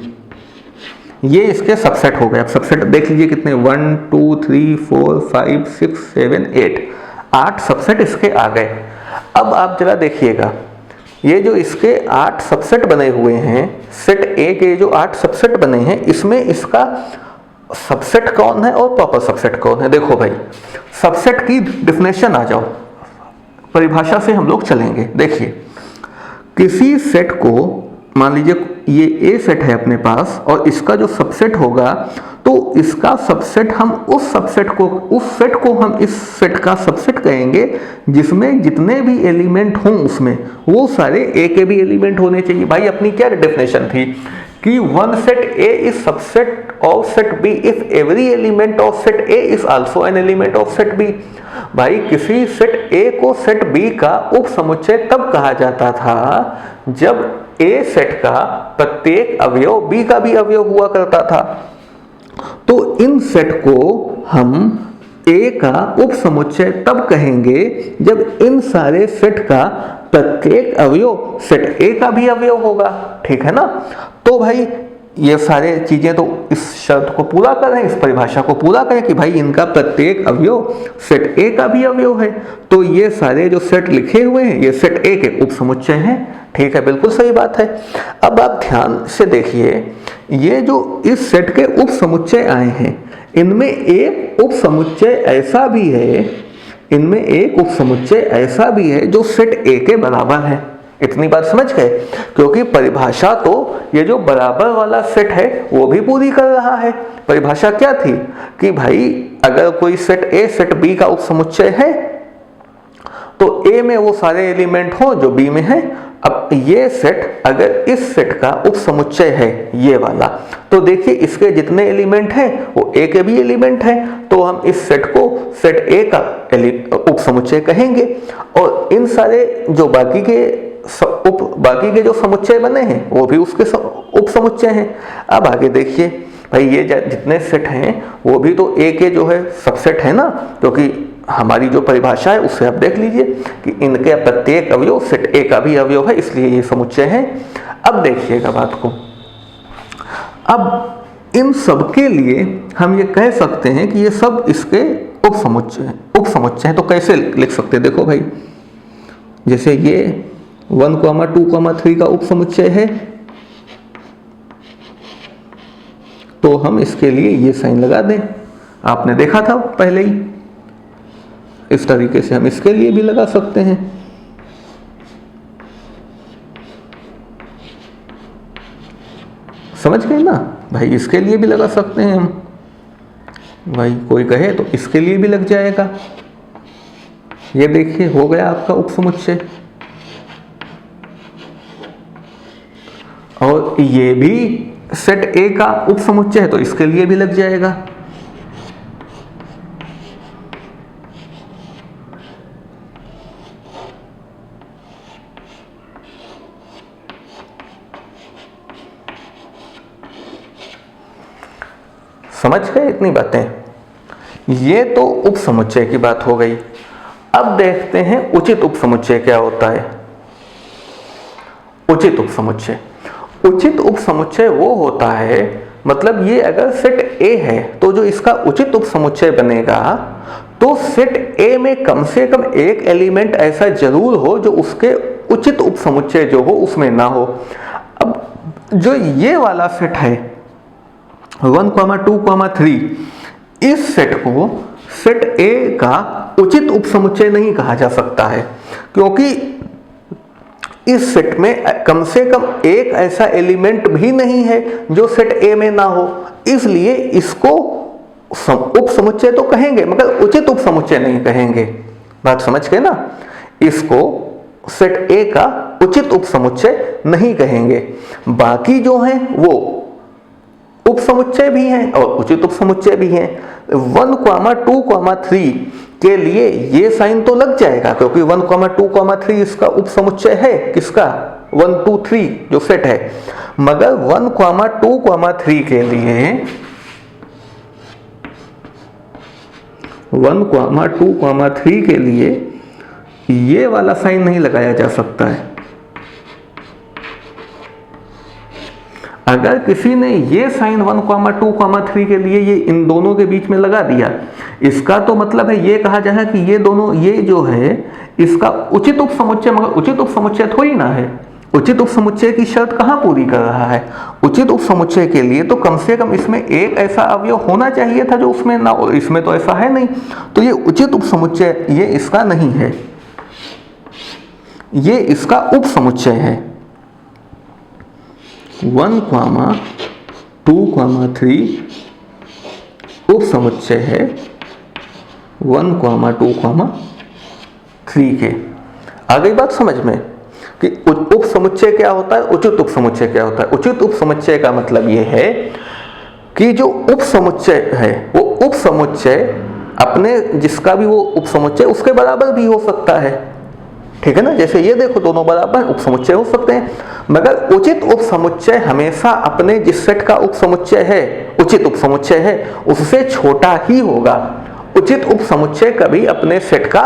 ये इसके सबसेट हो गए। अब सबसेट देख लीजिए कितने, 1, 2, 3, 4, 5, 6, 7, 8, 8 सबसेट इसके आ गए। अब आप जरा देखिएगा, ये जो इसके 8 सबसेट बने हुए हैं, सेट ए के जो 8 सबसेट बने हैं, इसमें इसका सबसेट कौन है और प्रॉपर सबसेट कौन है? देखो भाई, सबसेट की डिफिनेशन आ जाओ, परिभाषा से हम लोग चलेंगे। देखिए, किसी सेट को मान लीजिए ये ए सेट है अपने पास और इसका जो सबसेट होगा तो इसका सबसेट हम उस सेट को हम इस सेट का सबसेट कहेंगे जिसमें जितने भी एलिमेंट हों उसमें वो सारे ए के भी एलिमेंट होने चाहिए। भाई अपनी क्या डेफिनेशन थी कि one set A is subset of set B if every element of set A is also an element of set B. भाई किसी सेट ए को सेट बी का उप समुच्चय तब कहा जाता था जब ए सेट का प्रत्येक अवयव बी का भी अवयव हुआ करता था। तो इन सेट को हम ए का उप समुच्चय तब कहेंगे जब इन सारे सेट का प्रत्येक अवयव सेट ए का भी अवयव होगा, ठीक है ना। तो भाई ये सारे चीजें तो इस शर्त को पूरा करें, इस परिभाषा को पूरा करें कि भाई इनका प्रत्येक अवयव सेट ए का भी अवयव है। तो ये सारे जो सेट लिखे हुए हैं ये सेट ए के उप समुच्चय हैं, ठीक है, बिल्कुल सही बात है। अब आप ध्यान से देखिए, ये जो इस सेट के उप समुच्चय आए हैं इनमें एक उप समुच्चय ऐसा भी है, इनमें एक उप समुच्चय ऐसा भी है जो सेट ए के बराबर है। इतनी बात समझ गए, क्योंकि परिभाषा तो ये जो बराबर वाला सेट है वो भी पूरी कर रहा है। परिभाषा क्या थी कि भाई अगर कोई सेट ए सेट बी का उप समुच्चय है तो ए में वो सारे एलिमेंट हो जो बी में है। अब ये सेट अगर इस सेट का उप समुच्चय है ये वाला, तो देखिए इसके जितने एलिमेंट हैं वो ए के भी एलिमेंट हैं, तो हम इस सेट को सेट ए का उप समुच्चय कहेंगे। और इन सारे जो बाकी के जो समुच्चय बने हैं वो भी उसके उप समुच्चय हैं। अब आगे देखिए भाई, ये जितने सेट हैं वो भी तो ए के जो है सबसेट है ना, क्योंकि हमारी जो परिभाषा है उससे आप देख लीजिए कि इनके प्रत्येक अवयव सेट ए का भी अवयव है, इसलिए ये समुच्चय है। अब देखिएगा बात को, अब इन सब के लिए हम ये कह सकते हैं कि ये सब इसके उपसमुच्चय हैं। उपसमुच्चय हैं तो कैसे लिख सकते हैं? देखो भाई, जैसे ये 1, 2, 3 का उपसमुच्चय है, तो हम इसके लिए ये साइन लगा दें। आपने देखा था पहले ही, इस तरीके से हम इसके लिए भी लगा सकते हैं। समझ गए ना भाई? इसके लिए भी लगा सकते हैं हम, भाई कोई कहे तो इसके लिए भी लग जाएगा। ये देखिए हो गया आपका उपसमुच्चय। और ये भी सेट ए का उपसमुच्चय है तो इसके लिए भी लग जाएगा। समझ गए इतनी बातें? ये तो उपसमुच्चय की बात हो गई। अब देखते हैं उचित उपसमुच्चय क्या होता है। उचित उपसमुच्चय, उचित उपसमुच्चय वो होता है, मतलब ये अगर सेट ए है तो जो इसका उचित उपसमुच्चय बनेगा तो सेट ए में कम से कम एक एलिमेंट ऐसा जरूर हो जो उसके उचित उपसमुच्चय जो हो उसमें ना हो। अब जो ये वाला सेट है 1, 2, 3, इस सेट को सेट ए का उचित उपसमुच्चय नहीं कहा जा सकता है, क्योंकि इस सेट में कम से कम एक ऐसा एलिमेंट भी नहीं है जो सेट ए में ना हो, इसलिए इसको उपसमुच्चय तो कहेंगे मगर उचित उपसमुच्चय नहीं कहेंगे। बात समझ गए ना? इसको सेट ए का उचित उपसमुच्चय नहीं कहेंगे। बाकी जो हैं वो उपसमुच्चय भी हैं और उचित उपसमुच्चय भी हैं। 1, 2, 3 के लिए ये साइन तो लग जाएगा, क्योंकि 1, 2, 3 इसका उपसमुच्चय है। किसका? 1, 2, 3 जो सेट है। मगर 1, 2, 3 के लिए 1, 2, 3 के लिए ये वाला साइन नहीं लगाया जा सकता है। अगर किसी ने ये साइन 1, 2, 3 के लिए ये इन दोनों के बीच में लगा दिया, इसका तो मतलब है ये कहा जाए कि ये दोनों, ये जो है इसका उचित उपसमुच्चय, मगर उचित उपसमुच्चय थोड़ी ना है। उचित उपसमुच्चय की शर्त कहाँ पूरी कर रहा है? उचित उपसमुच्चय के लिए तो कम से कम इसमें एक ऐसा अवयव होना चाहिए था जो उसमें ना हो, इसमें तो ऐसा है नहीं, तो ये उचित उपसमुच्चय ये इसका नहीं है, ये इसका उपसमुच्चय है। 1, 2, 3 उपसमुच्चय है 1, 2, 3 के। आ गई बात समझ में कि उपसमुच्चय क्या होता है, उचित उपसमुच्चय क्या होता है? उचित उपसमुच्चय का मतलब ये है कि जो उपसमुच्चय है वो उपसमुच्चय अपने जिसका भी वो उपसमुच्चय उसके बराबर भी हो सकता है। ठीक है ना? जैसे ये देखो दोनों बराबर उपसमुच्चय हो सकते हैं, मगर उचित उपसमुच्चय हमेशा अपने जिस सेट का उपसमुच्चय है, उचित उपसमुच्चय है, उससे छोटा ही होगा। उचित उपसमुच्चय कभी अपने सेट का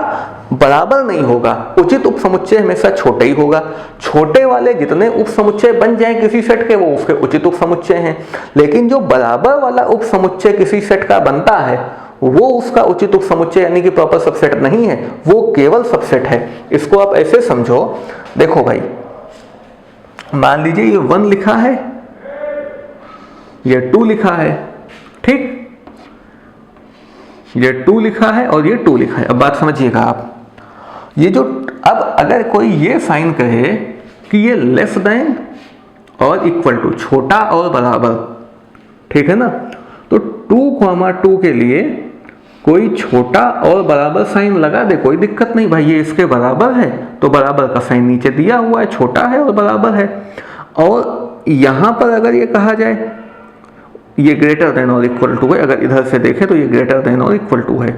बराबर नहीं होगा। उचित उपसमुच्चय हमेशा छोटा ही होगा। छोटे वाले जितने उपसमुच्चय बन जाएं किसी सेट के, वो उसके उचित उपसमुच्चय हैं। लेकिन जो बराबर वाला उपसमुच्चय किसी सेट का बनता है वो उसका उचित उपसमुच्चय यानी कि प्रॉपर सबसेट नहीं है, वो केवल सबसेट है। इसको आप ऐसे समझो, देखो भाई, मान लीजिए ये 1 लिखा है, ये 2 लिखा है, ठीक, ये 2 लिखा है और ये 2 लिखा है। अब बात समझिएगा आप, ये जो अब अगर कोई ये साइन कहे कि ये लेस देन और इक्वल टू, छोटा और बराबर, ठीक है ना, तो 2, 2 के लिए कोई छोटा और बराबर साइन लगा दे, कोई दिक्कत नहीं भाई, ये इसके बराबर है तो बराबर का साइन नीचे दिया हुआ है, छोटा है और बराबर है। और यहां पर अगर ये कहा जाए ये ग्रेटर देन और इक्वल टू है, अगर इधर से देखें तो ये ग्रेटर देन और इक्वल टू है,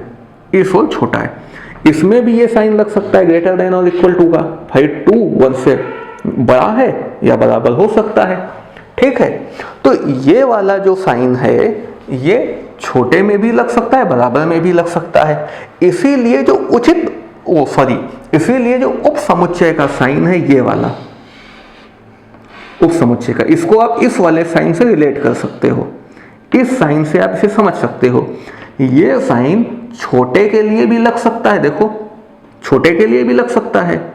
इस और छोटा है, इसमें भी ये साइन लग सकता है ग्रेटर देन और इक्वल टू का। भाई 2 1 से बड़ा है या बराबर हो सकता है, ठीक है। तो ये वाला जो साइन है ये छोटे में भी लग सकता है, बराबर में भी लग सकता है। इसीलिए जो इसीलिए जो उपसमुच्चय का साइन है ये वाला, उप समुच्चय का। इसको आप इस वाले साइन से रिलेट कर सकते हो, इस साइन से आप इसे समझ सकते हो। ये साइन छोटे के लिए भी लग सकता है, देखो छोटे के लिए भी लग सकता है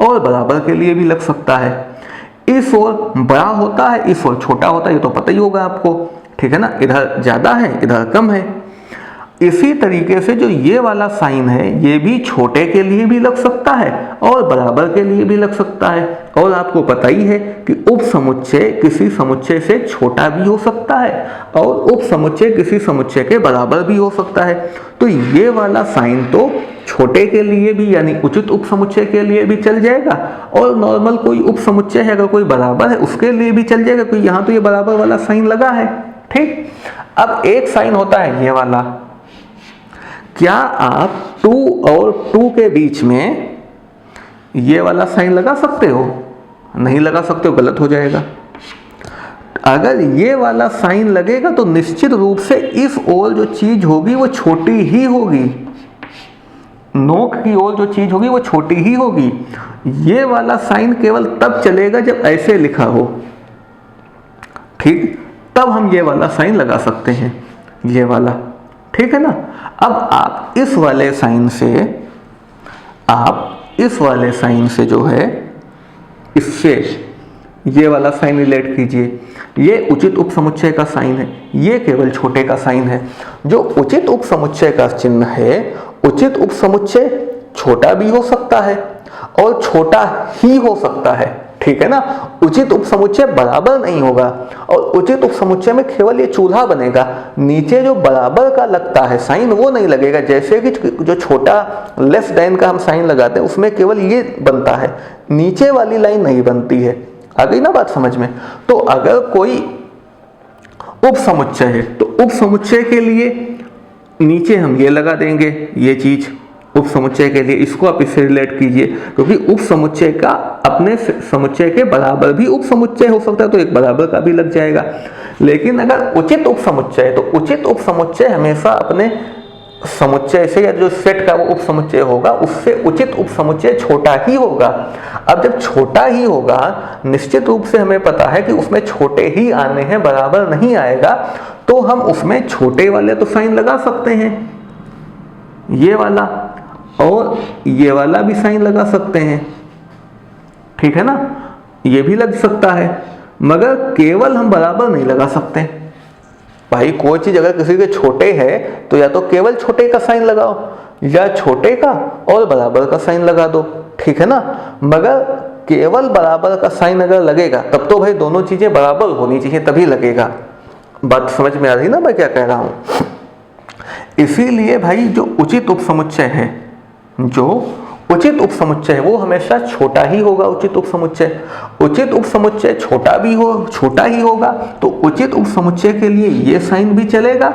और बराबर के लिए भी लग सकता है। इस ओर बड़ा होता है, इस ओर छोटा होता है, ये तो पता ही होगा आपको, ठीक है ना। इधर ज्यादा है, इधर कम है। इसी तरीके से जो ये वाला साइन है ये भी छोटे के लिए भी लग सकता है और बराबर के लिए भी लग सकता है। और आपको पता ही है कि उप समुच्चय किसी समुच्चय से छोटा भी हो सकता है और उप समुच्चय किसी समुच्चय के बराबर भी हो सकता है। तो ये वाला साइन तो छोटे के लिए भी यानी उचित उप समुच्चय के लिए भी चल जाएगा और नॉर्मल कोई उप समुच्चय है अगर कोई बराबर है उसके लिए भी चल जाएगा, क्योंकि यहाँ तो ये बराबर वाला साइन लगा है, ठीक। अब एक साइन होता है ये वाला, क्या आप 2 और 2 के बीच में ये वाला साइन लगा सकते हो? नहीं लगा सकते हो, गलत हो जाएगा। अगर ये वाला साइन लगेगा तो निश्चित रूप से इस ओर जो चीज होगी वो छोटी ही होगी, नोक की ओर जो चीज होगी वो छोटी ही होगी। ये वाला साइन केवल तब चलेगा जब ऐसे लिखा हो, ठीक, तब हम ये वाला साइन लगा सकते हैं, ये वाला, ठीक है ना। अब आप इस वाले साइन से जो है इससे ये वाला साइन रिलेट कीजिए। ये उचित उप समुच्चय का साइन है, ये केवल छोटे का साइन है। जो उचित उप समुच्चय का चिन्ह है, उचित उप समुच्चय छोटा भी हो सकता है और छोटा ही हो सकता है, ठीक है ना। उचित उप समुच्चय बराबर नहीं होगा और उचित उप समुच्चय में केवल ये चूल्हा बनेगा, नीचे जो बराबर का लगता है साइन वो नहीं लगेगा। जैसे कि जो छोटा लेस देन का हम साइन लगाते हैं उसमें केवल ये बनता है, नीचे वाली लाइन नहीं बनती है। आ गई ना बात समझ में। तो अगर कोई उप समुच्चय है तो उप समुच्चय के लिए नीचे हम ये लगा देंगे, ये चीज उप समुच्चय के लिए, इसको आप इससे रिलेट कीजिए, क्योंकि उप समुच्चय का अपने समुच्चय के बराबर भी उप समुच्चय हो सकता है तो एक बराबर का भी लग जाएगा। लेकिन अगर उचित उप समुच्चय है तो उचित उप समुच्चय हमेशा अपने समुच्चय से या जो सेट का वो उप समुच्चय होगा उससे उचित उप समुच्चय छोटा ही होगा। अब जब छोटा ही होगा निश्चित रूप से हमें पता है कि उसमें छोटे ही आने हैं, बराबर नहीं आएगा, तो हम उसमें छोटे वाले तो साइन लगा सकते हैं, ये वाला और ये वाला भी साइन लगा सकते हैं, ठीक है ना, ये भी लग सकता है, मगर केवल हम बराबर नहीं लगा सकते। भाई कोई चीज अगर किसी के छोटे है तो या तो केवल छोटे का साइन लगाओ या छोटे का और बराबर का साइन लगा दो, ठीक है ना। मगर केवल बराबर का साइन अगर लगेगा तब तो भाई दोनों चीजें बराबर होनी चाहिए तभी लगेगा। बात समझ में आ रही ना मैं क्या कह रहा हूं। इसीलिए भाई जो उचित उप समुच्चय है, जो उचित उप समुच्चय है वो हमेशा छोटा ही होगा। उचित उप समुच्चय छोटा ही होगा तो उचित उप समुच्चय के लिए ये साइन भी चलेगा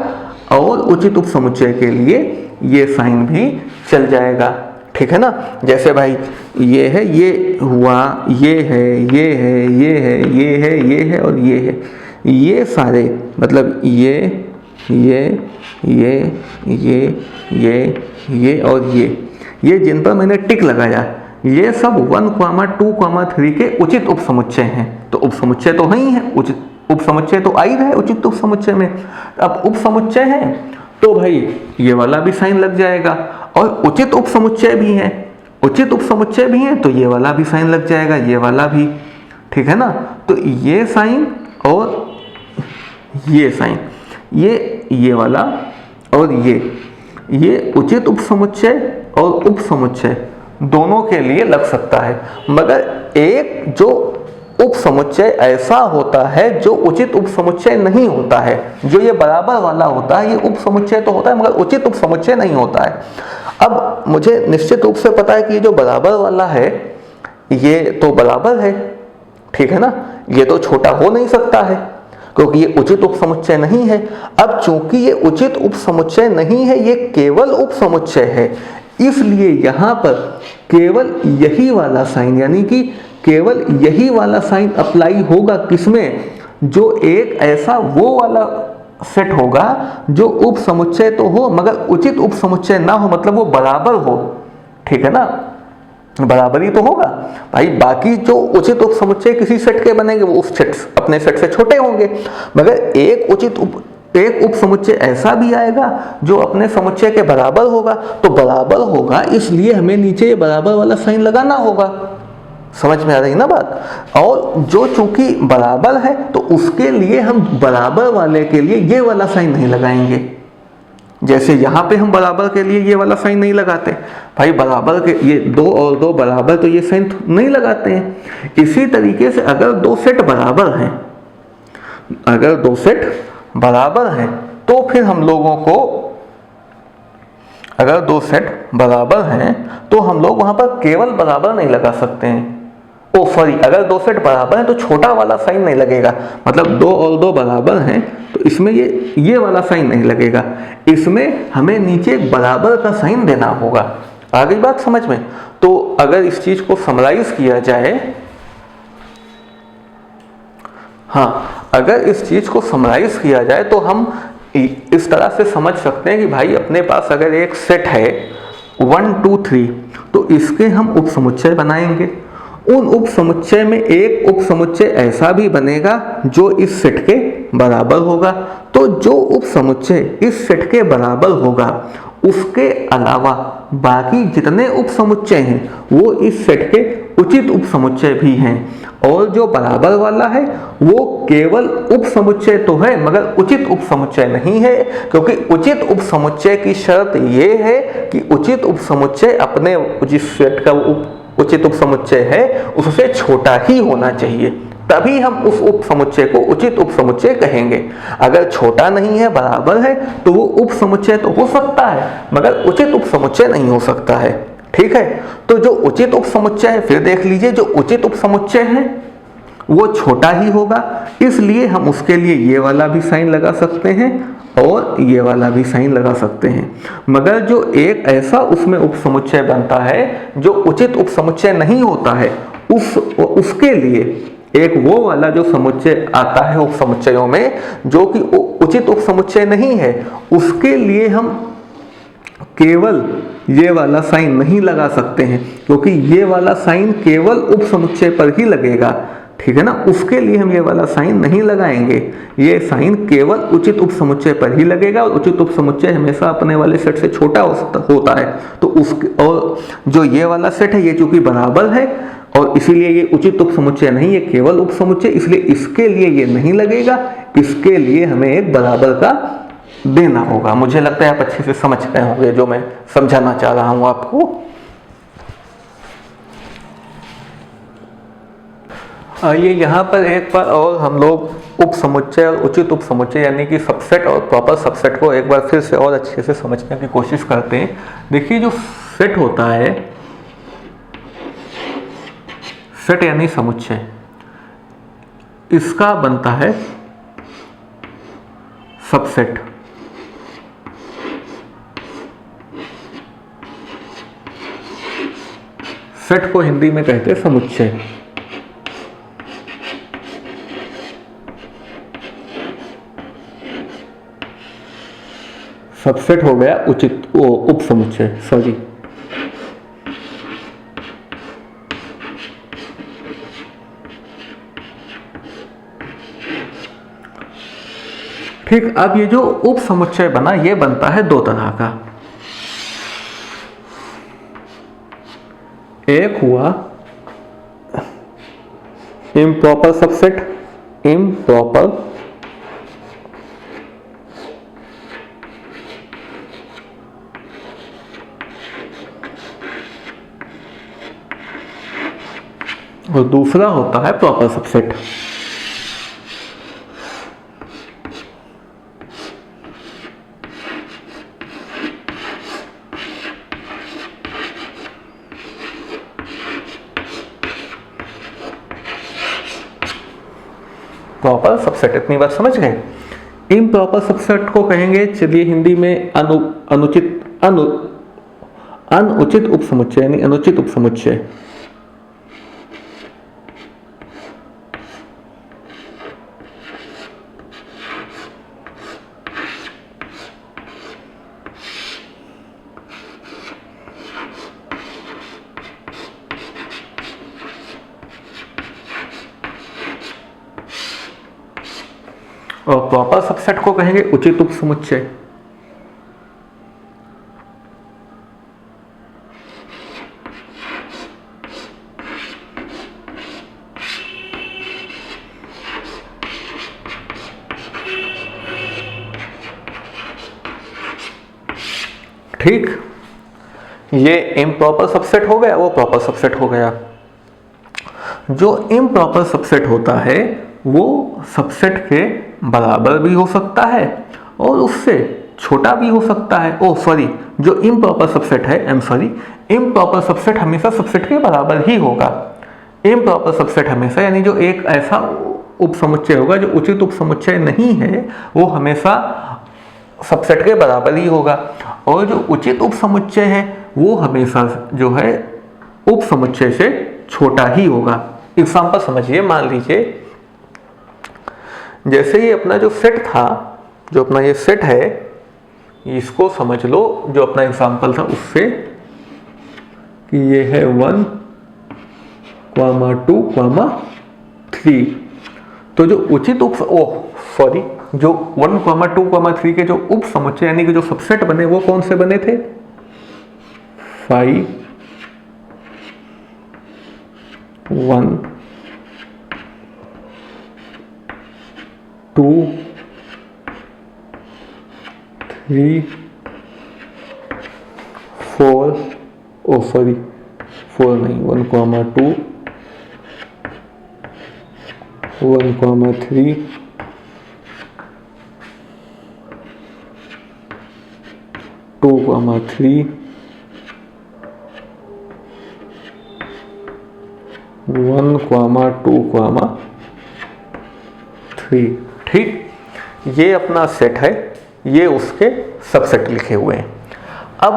और उचित उप समुच्चय के लिए ये साइन भी चल जाएगा, ठीक है ना। जैसे भाई ये है, ये हुआ, ये है, ये है, ये है, ये है, ये है और ये है, ये सारे मतलब ये और ये जिन पर मैंने टिक लगाया ये सब 1, 2, 3 के उचित उप समुच्चय हैं। तो उप समुच्चय तो है ही है, उचित उप समुच्चय तो आ ही रहा है उचित उप समुच्चय में। अब उप समुच्चय है तो भाई ये वाला भी साइन लग जाएगा और उचित उप समुच्चय भी है, तो ये वाला भी साइन लग जाएगा, ये वाला भी, ठीक है ना। तो ये साइन और ये साइन, ये वाला और ये उचित उप समुच्चय और उप समुच्चय दोनों के लिए लग सकता है। मगर एक जो उप समुच्चय ऐसा होता है जो उचित उप समुच्चय नहीं होता है, जो ये बराबर वाला होता है, ये उप समुच्चय तो होता है मगर उचित उप समुच्चय नहीं होता है। अब मुझे निश्चित रूप से पता है कि ये जो बराबर वाला है ये तो बराबर है, ठीक है ना, ये तो छोटा हो नहीं सकता है क्योंकि ये उचित उप समुच्चय नहीं है। अब चूंकि ये उचित उप समुच्चय नहीं है, ये केवल उप समुच्चय है, इसलिए यहां पर केवल यही वाला साइन यानी कि केवल यही वाला साइन अप्लाई होगा किसमें, जो एक ऐसा वो वाला सेट होगा जो उप समुच्चय तो हो मगर उचित उप समुच्चय ना हो, मतलब वो बराबर हो, ठीक है ना। बराबरी तो होगा भाई। बाकी जो उचित उप समुच्चय किसी सेट के बनेंगे वो उस सेट अपने सेट से छोटे होंगे, मगर एक उप समुच्चय ऐसा भी आएगा जो अपने समुच्चय के बराबर होगा। तो बराबर होगा इसलिए हमें नीचे ये बराबर वाला साइन लगाना होगा। समझ में आ रही ना बात। और जो चूंकि बराबर है तो उसके लिए हम बराबर वाले के लिए ये वाला साइन नहीं लगाएंगे। जैसे यहाँ पे हम बराबर के लिए ये वाला साइन नहीं लगाते भाई, बराबर के ये 2 और 2 बराबर तो ये साइन नहीं लगाते हैं। इसी तरीके से अगर 2 सेट बराबर हैं, अगर 2 सेट बराबर हैं तो फिर हम लोगों को, अगर 2 सेट बराबर हैं तो हम लोग वहां पर केवल बराबर नहीं लगा सकते हैं। ओ सॉरी, अगर 2 सेट बराबर हैं तो छोटा वाला साइन नहीं लगेगा। मतलब 2 और 2 बराबर हैं तो इसमें ये वाला साइन नहीं लगेगा। इसमें हमें नीचे एक बराबर का साइन देना होगा। आ गई बात समझ में। तो अगर इस चीज को समराइज किया जाए, हाँ, अगर इस चीज को समराइज किया जाए तो हम इस तरह से समझ सकते हैं कि भाई अपने पास अगर एक सेट है 1 2 3 तो इसके हम उप समुच्चय बनाएंगे। उन उप समुच्चय में एक उप समुच्चय ऐसा भी बनेगा जो इस सेट के बराबर होगा। तो जो उप समुच्चय इस सेट के बराबर होगा उसके अलावा बाकी जितने उप समुच्चय हैं वो इस सेट के उचित उप समुच्चय भी हैं। और जो बराबर वाला है वो केवल उप समुच्चय तो है मगर उचित उप समुच्चय नहीं है, क्योंकि उचित उप समुच्चय की शर्त ये है कि उचित उप समुच्चय अपने जिस सेट का उचित उप समुच्चय है उससे छोटा ही होना चाहिए, तभी हम उस उप समुच्चय को उचित उप समुच्चय कहेंगे। अगर छोटा नहीं है, बराबर है, तो वो उप समुच्चय तो हो सकता है मगर उचित उप समुच्चय नहीं हो सकता है। ठीक है, तो जो उचित उप समुच्चय है, फिर देख लीजिए, जो उचित उप समुच्चय है वो छोटा ही होगा, इसलिए हम उसके लिए ये वाला भी साइन लगा सकते हैं और ये वाला भी साइन लगा सकते हैं। मगर जो एक ऐसा उसमें उप समुच्चय बनता है जो उचित उप समुच्चय नहीं होता है, उसके लिए एक वो वाला जो समुच्चय आता है उप समुच्चयों में जो कि उचित उप समुच्चय नहीं है, उसके लिए हम केवल ये वाला साइन नहीं लगा सकते हैं, क्योंकि ये वाला साइन केवल उप समुच्चय पर ही लगेगा। ठीक है ना, उसके लिए हम ये वाला साइन नहीं लगाएंगे। ये साइन केवल उचित उप समुच्चय पर ही लगेगा और उचित उप समुच्चय हमेशा अपने वाले सेट से छोटा होता है। तो उसके, और जो ये वाला सेट है ये चूंकि बराबर है और इसीलिए ये उचित उप समुच्चय नहीं है, केवल उप समुच्चय, इसलिए इसके लिए ये नहीं लगेगा। इसके लिए हमें एक बराबर का देना होगा। मुझे लगता है आप अच्छे से समझ गए होंगे जो मैं समझाना चाह रहा हूं आपको। आइए यहाँ पर एक बार और हम लोग उप समुच्चय और उचित उप समुच्चय यानी कि सबसेट और प्रॉपर सबसेट को एक बार फिर से और अच्छे से समझने की कोशिश करते हैं। देखिए, जो सेट होता है, सेट यानी समुच्चय, इसका बनता है सबसेट। सेट को हिंदी में कहते हैं समुच्चय। सबसेट हो गया उप समुच्चय, सॉरी। ठीक, अब ये जो उप समुच्चय बना ये बनता है 2 तरह का। एक हुआ इम्प्रॉपर सबसेट, इम्प्रॉपर और दूसरा होता है प्रॉपर सबसेट। प्रॉपर सबसेट, इतनी बात समझ गए। इम्प्रॉपर सबसेट को कहेंगे, चलिए हिंदी में अनुचित उप समुच्चय यानी अनुचित उप समुच्चय। और प्रॉपर सबसेट को कहेंगे उचित उपसमुच्चय। ठीक, ये इम्प्रॉपर सबसेट हो गया, वो प्रॉपर सबसेट हो गया। जो इम्प्रॉपर सबसेट होता है वो सबसेट के बराबर भी हो सकता है और उससे छोटा भी हो सकता है। ओ सॉरी, जो इम्प्रॉपर सबसेट है, इम्प्रॉपर सबसेट हमेशा सबसेट के बराबर ही होगा। इम्प्रॉपर सबसेट हमेशा, यानी जो एक ऐसा उपसमुच्चय होगा जो उचित उपसमुच्चय नहीं है, वो हमेशा सबसेट के बराबर ही होगा। और जो उचित उपसमुच्चय है वो हमेशा जो है उपसमुच्चय से छोटा ही होगा। एग्जाम्पल समझिए, मान लीजिए जैसे ही अपना जो सेट था, जो अपना ये सेट है, इसको समझ लो जो अपना एग्जाम्पल था उससे, कि ये है 1, 2, 3। तो जो उचित जो 1, 2, 3 के जो उप समुच्चय यानी कि जो सबसेट बने वो कौन से बने थे? 5, 1, 2, 3, 4, 4 नहीं, 1, 2, 1, 3, 2, 3, 1, 2, 3। ठीक, ये अपना सेट है, ये उसके सबसेट लिखे हुए हैं। अब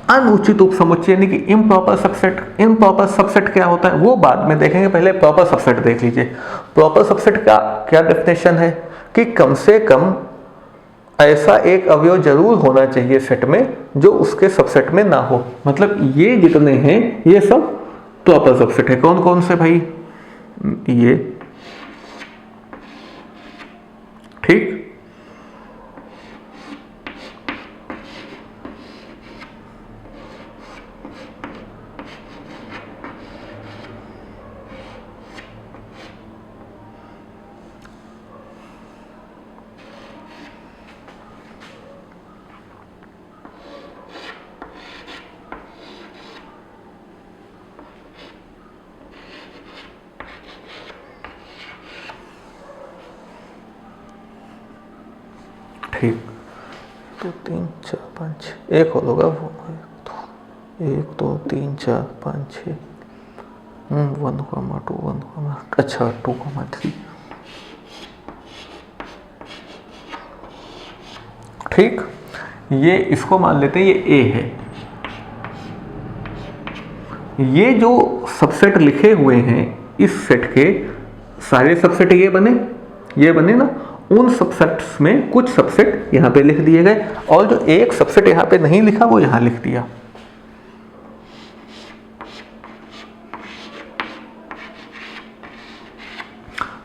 अनुचित उपसमुच्चय यानी कि इम्प्रॉपर सबसेट क्या होता है वो बाद में देखेंगे, पहले प्रॉपर सबसेट देख लीजिए। प्रॉपर सबसेट का क्या डेफिनेशन है कि कम से कम ऐसा एक अवयव जरूर होना चाहिए सेट में जो उसके सबसेट में ना हो। मतलब ये जितने हैं ये सब प्रॉपर सबसेट है। कौन कौन से भाई? ये, ठीक। ठीक, 2, 3, 4, 5, 6 एक और होगा वो, 1, 2, 3, 4, 5, 6, 1, 2, 1, अच्छा 2, 3। ठीक, ये इसको मान लेते हैं ये A है। ये जो सबसेट लिखे हुए हैं इस सेट के सारे सबसेट ये बने ना, उन सबसेट्स में कुछ सबसेट यहाँ पे लिख दिए गए और जो एक सबसेट यहाँ पे नहीं लिखा वो यहाँ लिख दिया।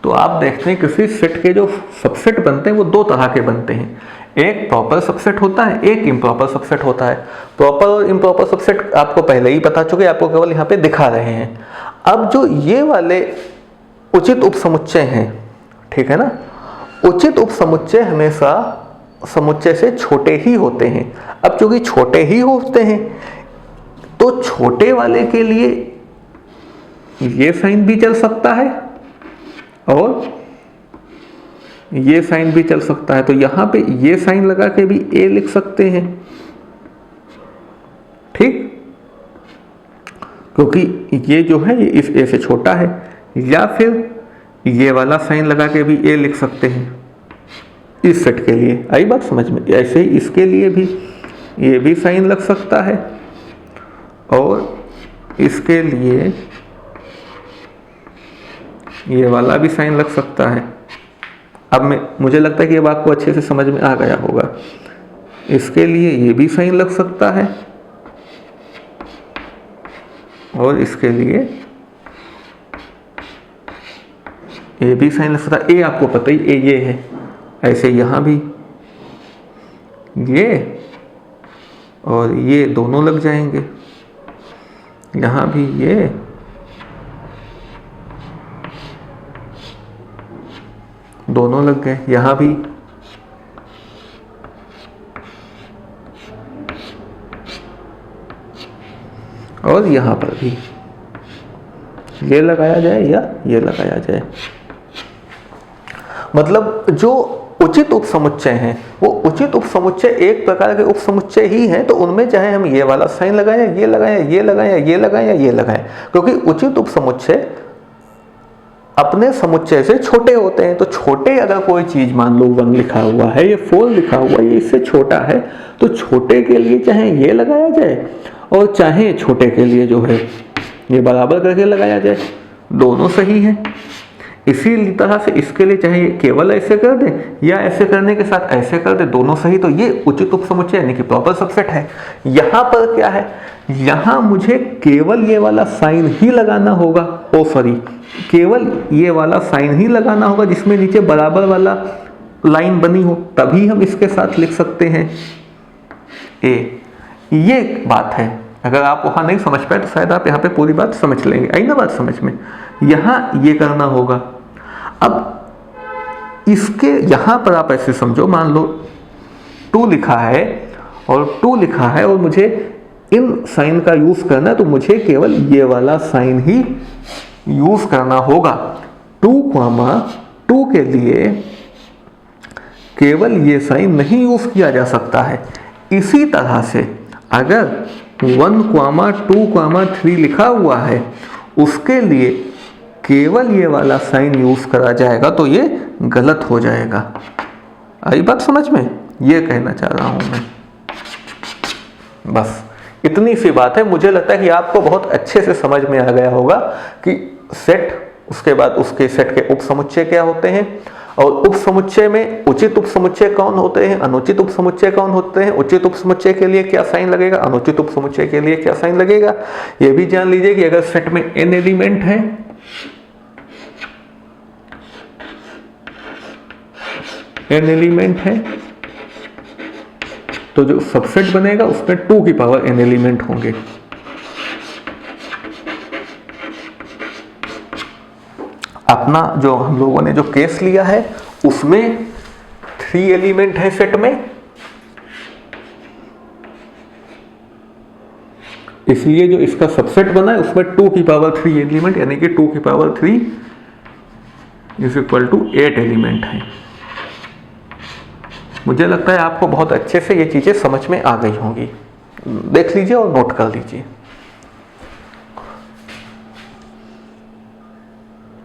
तो आप देखते हैं किसी सेट के जो सबसेट बनते हैं वो दो तरह के बनते हैं। एक प्रॉपर सबसेट होता है, एक इम्प्रॉपर सबसेट होता है। प्रॉपर और इम्प्रॉपर सबसेट आपको पहले ही पता चुके, आपको केवल यहाँ पे दिखा रहे हैं। अब जो ये वाले उचित उपसमुच्चय हैं, ठीक है ना, उचित उपसमुच्चय हमेशा समुच्चय से छोटे ही होते हैं। अब चूंकि छोटे ही होते हैं तो छोटे वाले के लिए ये साइन भी चल सकता है और ये साइन भी चल सकता है। तो यहां पे ये साइन लगा के भी ए लिख सकते हैं, ठीक, क्योंकि ये जो है ये इस ए से छोटा है। या फिर ये वाला साइन लगा के भी ए लिख सकते हैं इस सेट के लिए। आई बात समझ में? ऐसे ही इसके लिए भी ये भी साइन लग सकता है और इसके लिए ये वाला भी साइन लग सकता है। अब मुझे लगता है कि अब आपको अच्छे से समझ में आ गया होगा। इसके लिए ये भी साइन लग सकता है और इसके लिए ये भी साइन लग सकता है। ए आपको पता ही, ए ये है, ऐसे यहाँ भी ये और ये दोनों लग जाएंगे, यहाँ भी ये दोनों लग गए, यहाँ भी और यहाँ पर भी ये लगाया जाए या ये लगाया जाए। मतलब जो उचित उपसमुच्चय हैं वो उचित उपसमुच्चय एक प्रकार के उपसमुच्चय ही हैं, तो उनमें चाहे हम ये वाला साइन लगाएं, ये लगाएं, ये लगाएं, ये लगाएं या ये लगाएं, क्योंकि उचित उपसमुच्चय अपने समुच्चय से छोटे होते हैं। तो छोटे अगर कोई चीज मान लो 1 लिखा हुआ है, ये 4 लिखा हुआ है, ये इससे छोटा है, तो छोटे के लिए चाहे ये लगाया जाए और चाहे छोटे के लिए जो है ये बराबर करके लगाया जाए, दोनों सही है। इसी तरह से इसके लिए चाहे केवल ऐसे कर दे या ऐसे करने के साथ ऐसे कर दे, दोनों सही। तो ये उचित उपसमुच्चय यानी कि प्रॉपर सबसेट है। यहाँ पर क्या है, यहाँ मुझे केवल ये वाला साइन ही लगाना होगा, केवल ये वाला साइन ही लगाना होगा जिसमें नीचे बराबर वाला लाइन बनी हो, तभी हम इसके साथ लिख सकते हैं ए। ये एक बात है, अगर आप वहां नहीं समझ पाए तो शायद आप यहाँ पे पूरी बात समझ लेंगे। आई ना बात समझ में? यहाँ ये करना होगा। अब इसके यहाँ पर आप ऐसे समझो, मान लो 2 लिखा है और 2 लिखा है और मुझे इन साइन का यूज करना है, तो मुझे केवल ये वाला साइन ही यूज करना होगा। 2, के लिए केवल ये साइन नहीं यूज किया जा सकता है। इसी तरह से अगर 1, 2, 3 लिखा हुआ है, उसके लिए केवल ये वाला साइन यूज करा जाएगा तो ये गलत हो जाएगा। आई बात समझ में? ये कहना चाह रहा हूं मैं। बस इतनी सी बात है। मुझे लगता है कि आपको बहुत अच्छे से समझ में आ गया होगा कि सेट, उसके बाद उसके सेट के उपसमुच्चय क्या होते हैं और उपसमुच्चय में उचित उपसमुच्चय कौन होते हैं, अनुचित उपसमुच्चय कौन होते हैं, उचित उपसमुच्चय के लिए क्या साइन लगेगा, अनुचित उपसमुच्चय के लिए क्या साइन लगेगा। यह भी जान लीजिए कि अगर सेट में n एलिमेंट है, तो जो सबसेट बनेगा उसमें 2 की पावर n एलिमेंट होंगे। अपना जो हम लोगों ने जो केस लिया है उसमें 3 एलिमेंट है सेट में, इसलिए जो इसका सबसेट बना है उसमें 2 की पावर 3 एलिमेंट यानी कि 2 की power 3 is equal to 8 element है। मुझे लगता है आपको बहुत अच्छे से ये चीजें समझ में आ गई होंगी। देख लीजिए और नोट कर लीजिए।